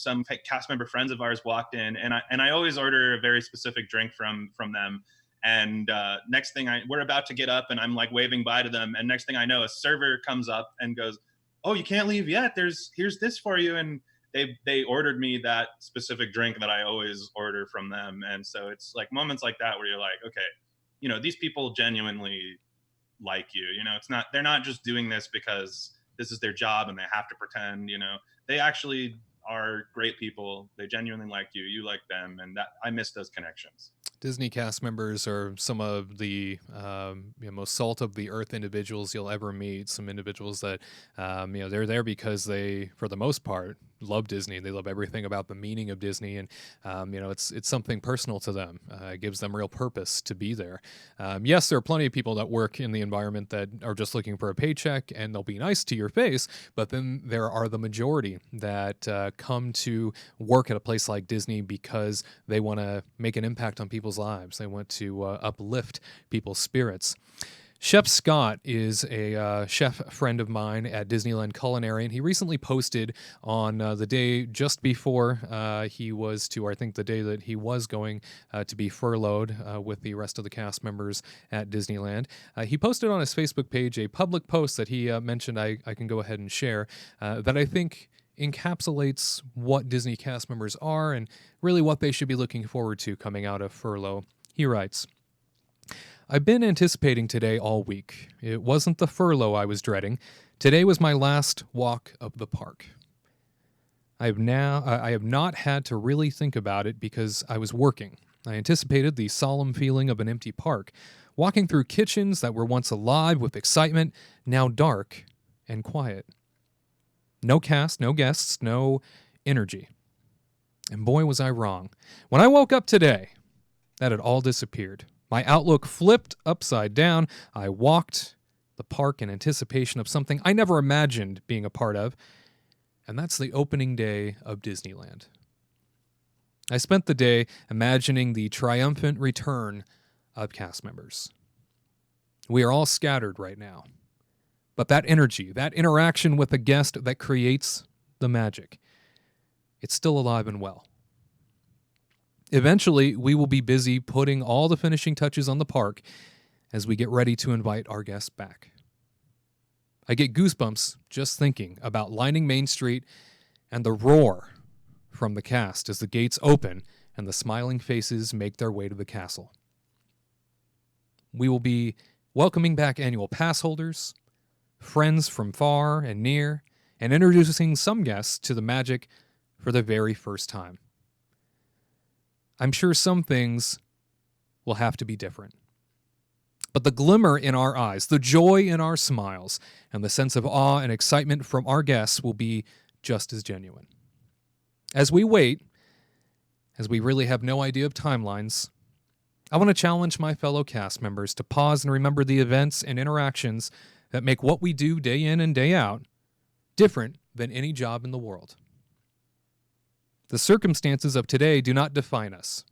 cast member friends of ours walked in, and I always order a very specific drink from them. And next thing we're about to get up, and I'm like waving bye to them, and next thing I know, a server comes up and goes, "Oh, you can't leave yet. Here's this for you." And they ordered me that specific drink that I always order from them. And so it's like moments like that where you're like, okay, these people genuinely like you. They're not just doing this because this is their job and they have to pretend. They actually are great people. They genuinely like you. You like them, and that I miss those connections. Disney cast members are some of the most salt of the earth individuals you'll ever meet. Some individuals that they're there because they, for the most part, love Disney. They love everything about the meaning of Disney, and it's something personal to them. It gives them real purpose to be there. Yes, there are plenty of people that work in the environment that are just looking for a paycheck, and they'll be nice to your face. But then there are the majority that come to work at a place like Disney because they want to make an impact on people's lives. They want to uplift people's spirits. Chef Scott is a chef friend of mine at Disneyland Culinary, and he recently posted on the day just before he was to, or I think the day that he was going to be furloughed with the rest of the cast members at Disneyland. He posted on his Facebook page a public post that he mentioned I can go ahead and share that I think encapsulates what Disney cast members are and really what they should be looking forward to coming out of furlough. He writes, "I've been anticipating today all week. It wasn't the furlough I was dreading. Today was my last walk of the park. I have not had to really think about it because I was working. I anticipated the solemn feeling of an empty park, walking through kitchens that were once alive with excitement, now dark and quiet. No cast, no guests, no energy. And boy, was I wrong. When I woke up today, that had all disappeared. My outlook flipped upside down. I walked the park in anticipation of something I never imagined being a part of, and that's the opening day of Disneyland. I spent the day imagining the triumphant return of cast members. We are all scattered right now, but that energy, that interaction with a guest that creates the magic, it's still alive and well. Eventually, we will be busy putting all the finishing touches on the park as we get ready to invite our guests back. I get goosebumps just thinking about lining Main Street and the roar from the cast as the gates open and the smiling faces make their way to the castle. We will be welcoming back annual pass holders, friends from far and near, and introducing some guests to the magic for the very first time. I'm sure some things will have to be different. But the glimmer in our eyes, the joy in our smiles, and the sense of awe and excitement from our guests will be just as genuine. As we wait, as we really have no idea of timelines, I want to challenge my fellow cast members to pause and remember the events and interactions that make what we do day in and day out different than any job in the world. The circumstances of today do not define us.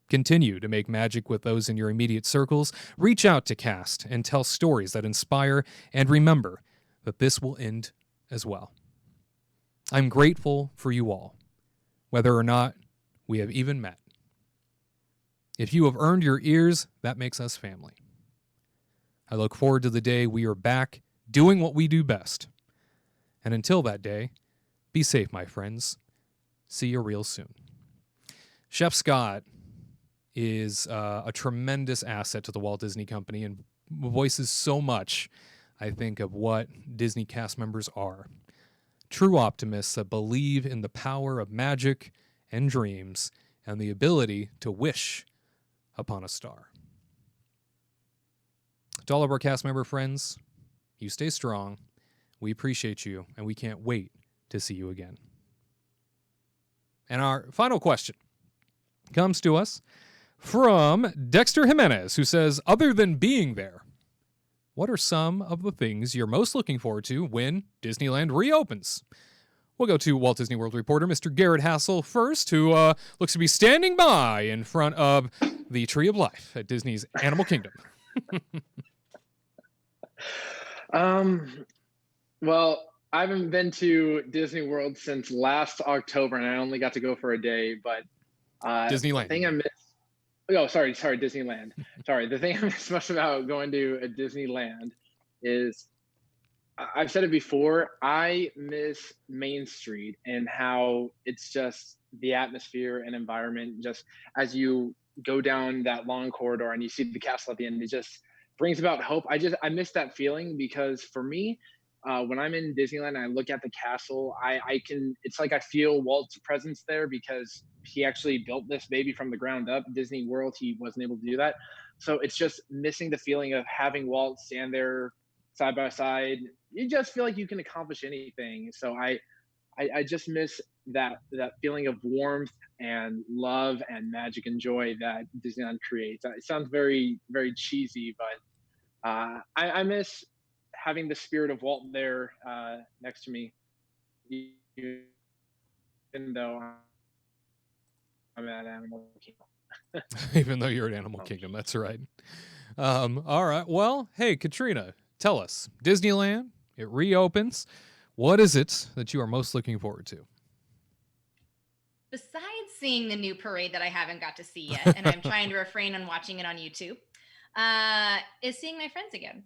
Continue to make magic with those in your immediate circles. Reach out to cast and tell stories that inspire, and remember that this will end as well. I'm grateful for you all, whether or not we have even met. If you have earned your ears, that makes us family. I look forward to the day we are back doing what we do best. And until that day, be safe, my friends. See you real soon." Chef Scott is a tremendous asset to the Walt Disney Company and voices so much, I think, of what Disney cast members are. True optimists that believe in the power of magic and dreams and the ability to wish upon a star. To all of our cast member friends, you stay strong. We appreciate you, and we can't wait to see you again. And our final question comes to us from Dexter Jimenez, who says, other than being there, what are some of the things you're most looking forward to when Disneyland reopens? We'll go to Walt Disney World reporter Mr. Gared Hassel first, who looks to be standing by in front of the Tree of Life at Disney's Animal Kingdom. Well, I haven't been to Disney World since last October, and I only got to go for a day. But the Disneyland. thing I miss. Oh, sorry, Disneyland. Sorry, the thing I miss most about going to a Disneyland is I've said it before. I miss Main Street and how it's just the atmosphere and environment. Just as you go down that long corridor and you see the castle at the end, it just brings about hope. I miss that feeling because for me, when I'm in Disneyland and I look at the castle, I can. It's like I feel Walt's presence there because he actually built this baby from the ground up. Disney World, he wasn't able to do that. So it's just missing the feeling of having Walt stand there side by side. You just feel like you can accomplish anything. So I just miss that feeling of warmth and love and magic and joy that Disneyland creates. It sounds very very cheesy, but I miss having the spirit of Walt there next to me, even though I'm at Animal Kingdom. Even though you're at Animal Kingdom, that's right. All right. Well, hey, Katrina, tell us. Disneyland, it reopens. What is it that you are most looking forward to? Besides seeing the new parade that I haven't got to see yet, and I'm trying to refrain on watching it on YouTube, is seeing my friends again.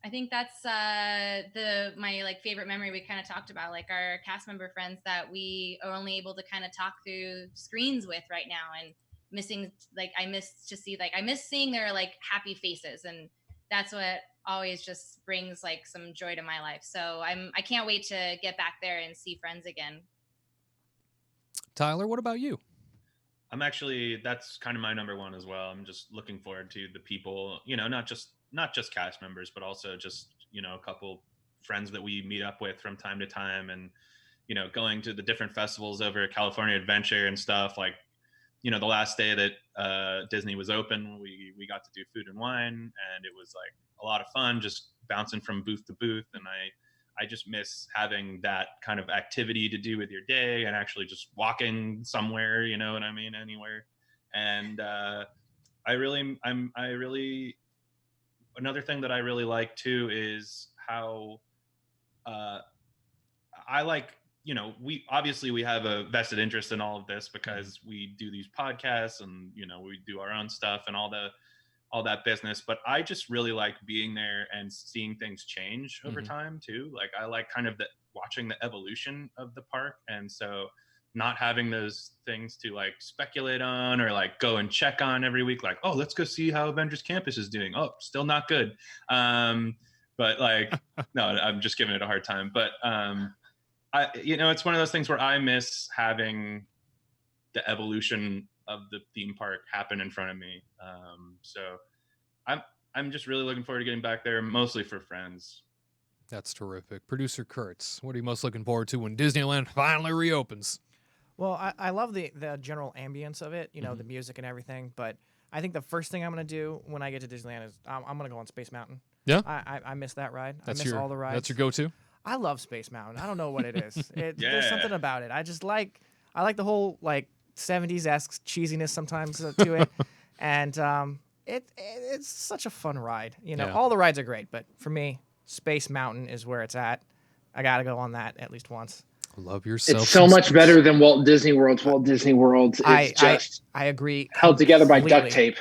I think that's my like favorite memory. We kind of talked about like our cast member friends that we are only able to kind of talk through screens with right now, and missing like I miss seeing their like happy faces, and that's what always just brings like some joy to my life. So I can't wait to get back there and see friends again. Tyler, what about you? That's kind of my number one as well. I'm just looking forward to the people, not just cast members, but also just, a couple friends that we meet up with from time to time, and, going to the different festivals over at California Adventure and stuff. Like, the last day that Disney was open, we got to do food and wine, and it was like a lot of fun just bouncing from booth to booth. And I just miss having that kind of activity to do with your day and actually just walking somewhere, you know what I mean? Anywhere. And another thing that I really like too is how I like, we have a vested interest in all of this because we do these podcasts and, we do our own stuff and all that business. But I just really like being there and seeing things change over time too. Like I like kind of watching the evolution of the park. And so not having those things to like speculate on or like go and check on every week, like, oh, let's go see how Avengers Campus is doing. Oh, still not good. But like, no, I'm just giving it a hard time. But it's one of those things where I miss having the evolution of the theme park happen in front of me. So I'm just really looking forward to getting back there, mostly for friends. That's terrific. Producer Kurtz, what are you most looking forward to when Disneyland finally reopens? Well, I love the general ambience of it, the music and everything. But I think the first thing I'm going to do when I get to Disneyland is I'm going to go on Space Mountain. Yeah? I miss that ride. I miss all the rides. That's your go-to? I love Space Mountain. I don't know what it is. Yeah. There's something about it. I like the whole like 70s-esque cheesiness sometimes to it. And it's such a fun ride. All the rides are great, but for me, Space Mountain is where it's at. I got to go on that at least once. Love yourself. It's so much better than Walt Disney World. Walt Disney World is just I agree. Held together by duct tape.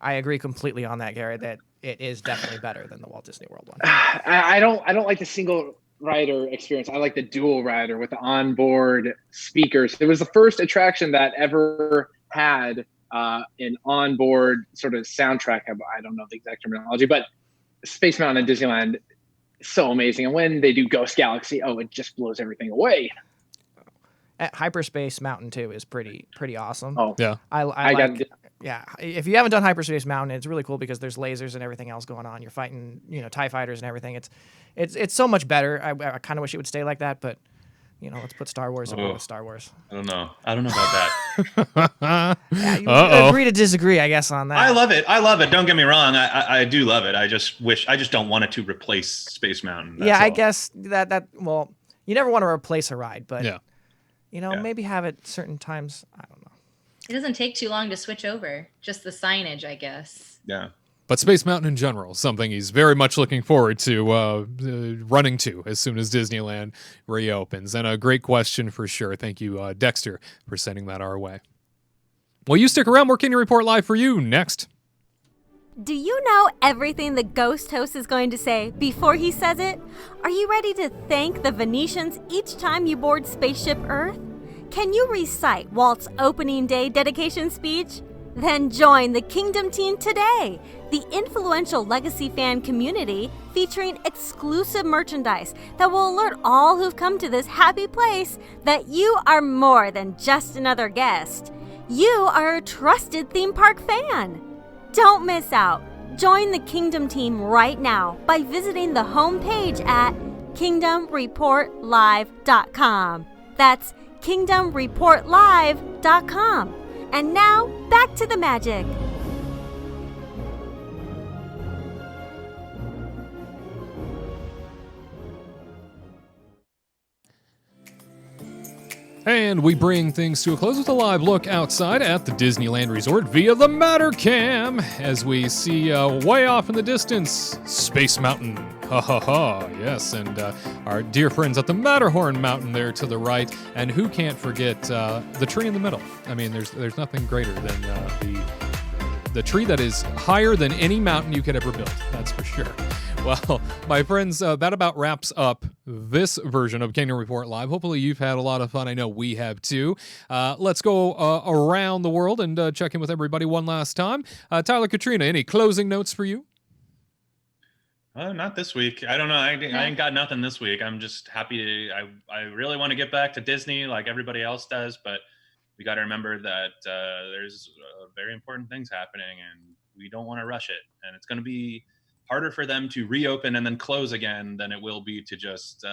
I agree completely on that, Gared, that it is definitely better than the Walt Disney World one. I don't like the single rider experience. I like the dual rider with the onboard speakers. It was the first attraction that ever had an onboard sort of soundtrack. I don't know the exact terminology, but Space Mountain and Disneyland, so amazing. And when they do Ghost Galaxy, it just blows everything away. Hyperspace Mountain too is pretty awesome. Oh yeah, yeah. If you haven't done Hyperspace Mountain, it's really cool because there's lasers and everything else going on. You're fighting, TIE fighters and everything. It's so much better. I kind of wish it would stay like that, but let's put Star Wars over with Star Wars. I don't know about that. Yeah, you agree to disagree, I guess, on that. I love it. Don't get me wrong. I do love it. I just don't want it to replace Space Mountain. That's all. I guess that well, you never want to replace a ride, but yeah. Maybe have it certain times. I don't know. It doesn't take too long to switch over. Just the signage, I guess. Yeah. But Space Mountain in general, something he's very much looking forward to running to as soon as Disneyland reopens. And a great question for sure. Thank you, Dexter, for sending that our way. Well, you stick around. More Kingdom Report Live for you next. Do you know everything the ghost host is going to say before he says it? Are you ready to thank the Venetians each time you board Spaceship Earth? Can you recite Walt's opening day dedication speech? Then join the Kingdom team today, the influential legacy fan community featuring exclusive merchandise that will alert all who've come to this happy place that you are more than just another guest. You are a trusted theme park fan. Don't miss out. Join the Kingdom team right now by visiting the homepage at kingdomreportlive.com. That's kingdomreportlive.com. And now, back to the magic. And we bring things to a close with a live look outside at the Disneyland Resort via the Matter Cam as we see way off in the distance Space Mountain. Ha ha ha, yes, and our dear friends at the Matterhorn Mountain there to the right. And who can't forget the tree in the middle? I mean, there's nothing greater than the tree that is higher than any mountain you could ever build. That's for sure. Well, my friends, that about wraps up this version of Kingdom Report Live. Hopefully you've had a lot of fun. I know we have too. Let's go around the world and check in with everybody one last time. Tyler, Katrina, any closing notes for you? Not this week. I don't know. I ain't got nothing this week. I'm just happy to. I really want to get back to Disney like everybody else does, but we got to remember that there's very important things happening, and we don't want to rush it. And it's going to be harder for them to reopen and then close again than it will be to just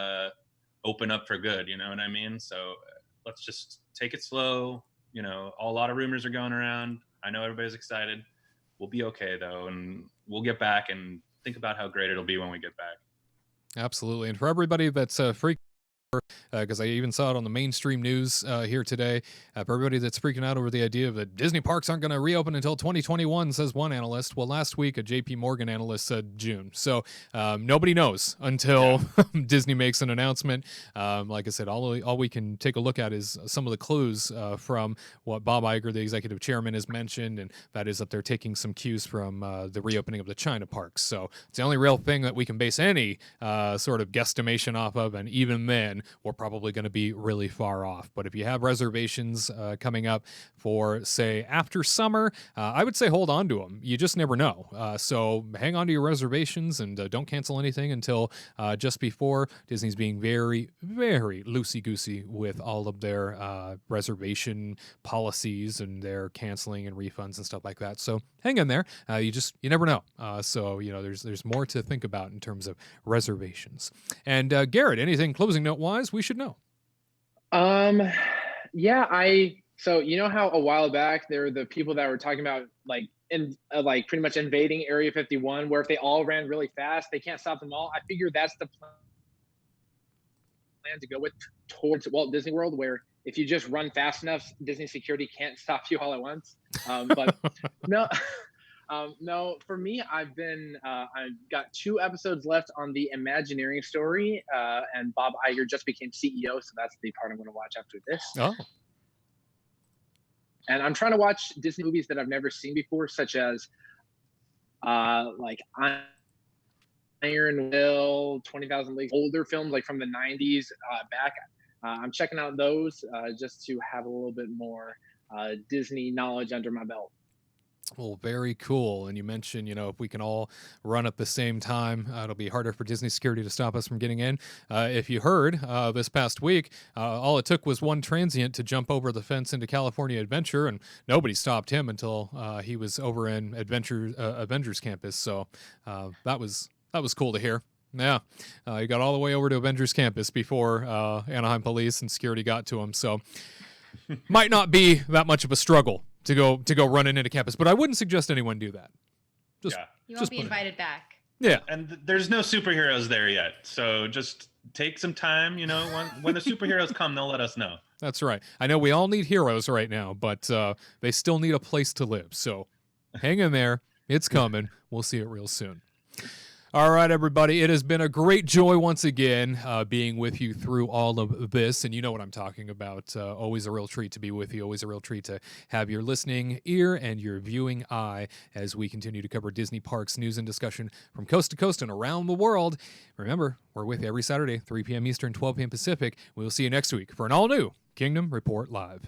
open up for good. You know what I mean? So let's just take it slow. You know, a lot of rumors are going around. I know everybody's excited. We'll be okay though, and we'll get back and think about how great it'll be when we get back. Absolutely. And for everybody that's freaked, because I even saw it on the mainstream news here today, for everybody that's freaking out over the idea that Disney parks aren't going to reopen until 2021, says one analyst. Well, last week a JP Morgan analyst said June. So nobody knows until Disney makes an announcement. Like I said, all we can take a look at is some of the clues from what Bob Iger, the executive chairman, has mentioned, and that is that they're taking some cues from the reopening of the China parks. So it's the only real thing that we can base any sort of guesstimation off of, and even then, we're probably going to be really far off. But if you have reservations coming up for, say, after summer, I would say hold on to them. You just never know. So hang on to your reservations and don't cancel anything until just before. Disney's being very, very loosey-goosey with all of their reservation policies and their canceling and refunds and stuff like that. So hang in there. You never know. So, you know, there's more to think about in terms of reservations. And Gared, anything closing note-wise we should know? So you know how a while back there were the people that were talking about like pretty much invading Area 51, where if they all ran really fast, they can't stop them all. I figure that's the plan to go with towards Walt Disney World, where if you just run fast enough, Disney security can't stop you all at once. But no. No, for me, I've got 2 episodes left on the Imagineering story, and Bob Iger just became CEO, so that's the part I'm going to watch after this. Oh. And I'm trying to watch Disney movies that I've never seen before, such as like Iron Will, 20,000 Leagues, older films like from the 90s back. I'm checking out those just to have a little bit more Disney knowledge under my belt. Well, very cool. And you mentioned, you know, if we can all run at the same time, it'll be harder for Disney security to stop us from getting in. If you heard this past week, all it took was one transient to jump over the fence into California Adventure, and nobody stopped him until he was over in Avengers Campus. So that was cool to hear. Yeah, he got all the way over to Avengers Campus before Anaheim Police and security got to him. So might not be that much of a struggle to go running into campus, but I wouldn't suggest anyone do that. You won't be invited back. Yeah, and there's no superheroes there yet, so just take some time. You know, when the superheroes come, they'll let us know. That's right. I know we all need heroes right now, but they still need a place to live. So hang in there. It's coming. We'll see it real soon. All right, everybody. It has been a great joy once again being with you through all of this. And you know what I'm talking about. Always a real treat to be with you. Always a real treat to have your listening ear and your viewing eye as we continue to cover Disney parks news and discussion from coast to coast and around the world. Remember, we're with you every Saturday, 3 p.m. Eastern, 12 p.m. Pacific. We will see you next week for an all-new Kingdom Report Live.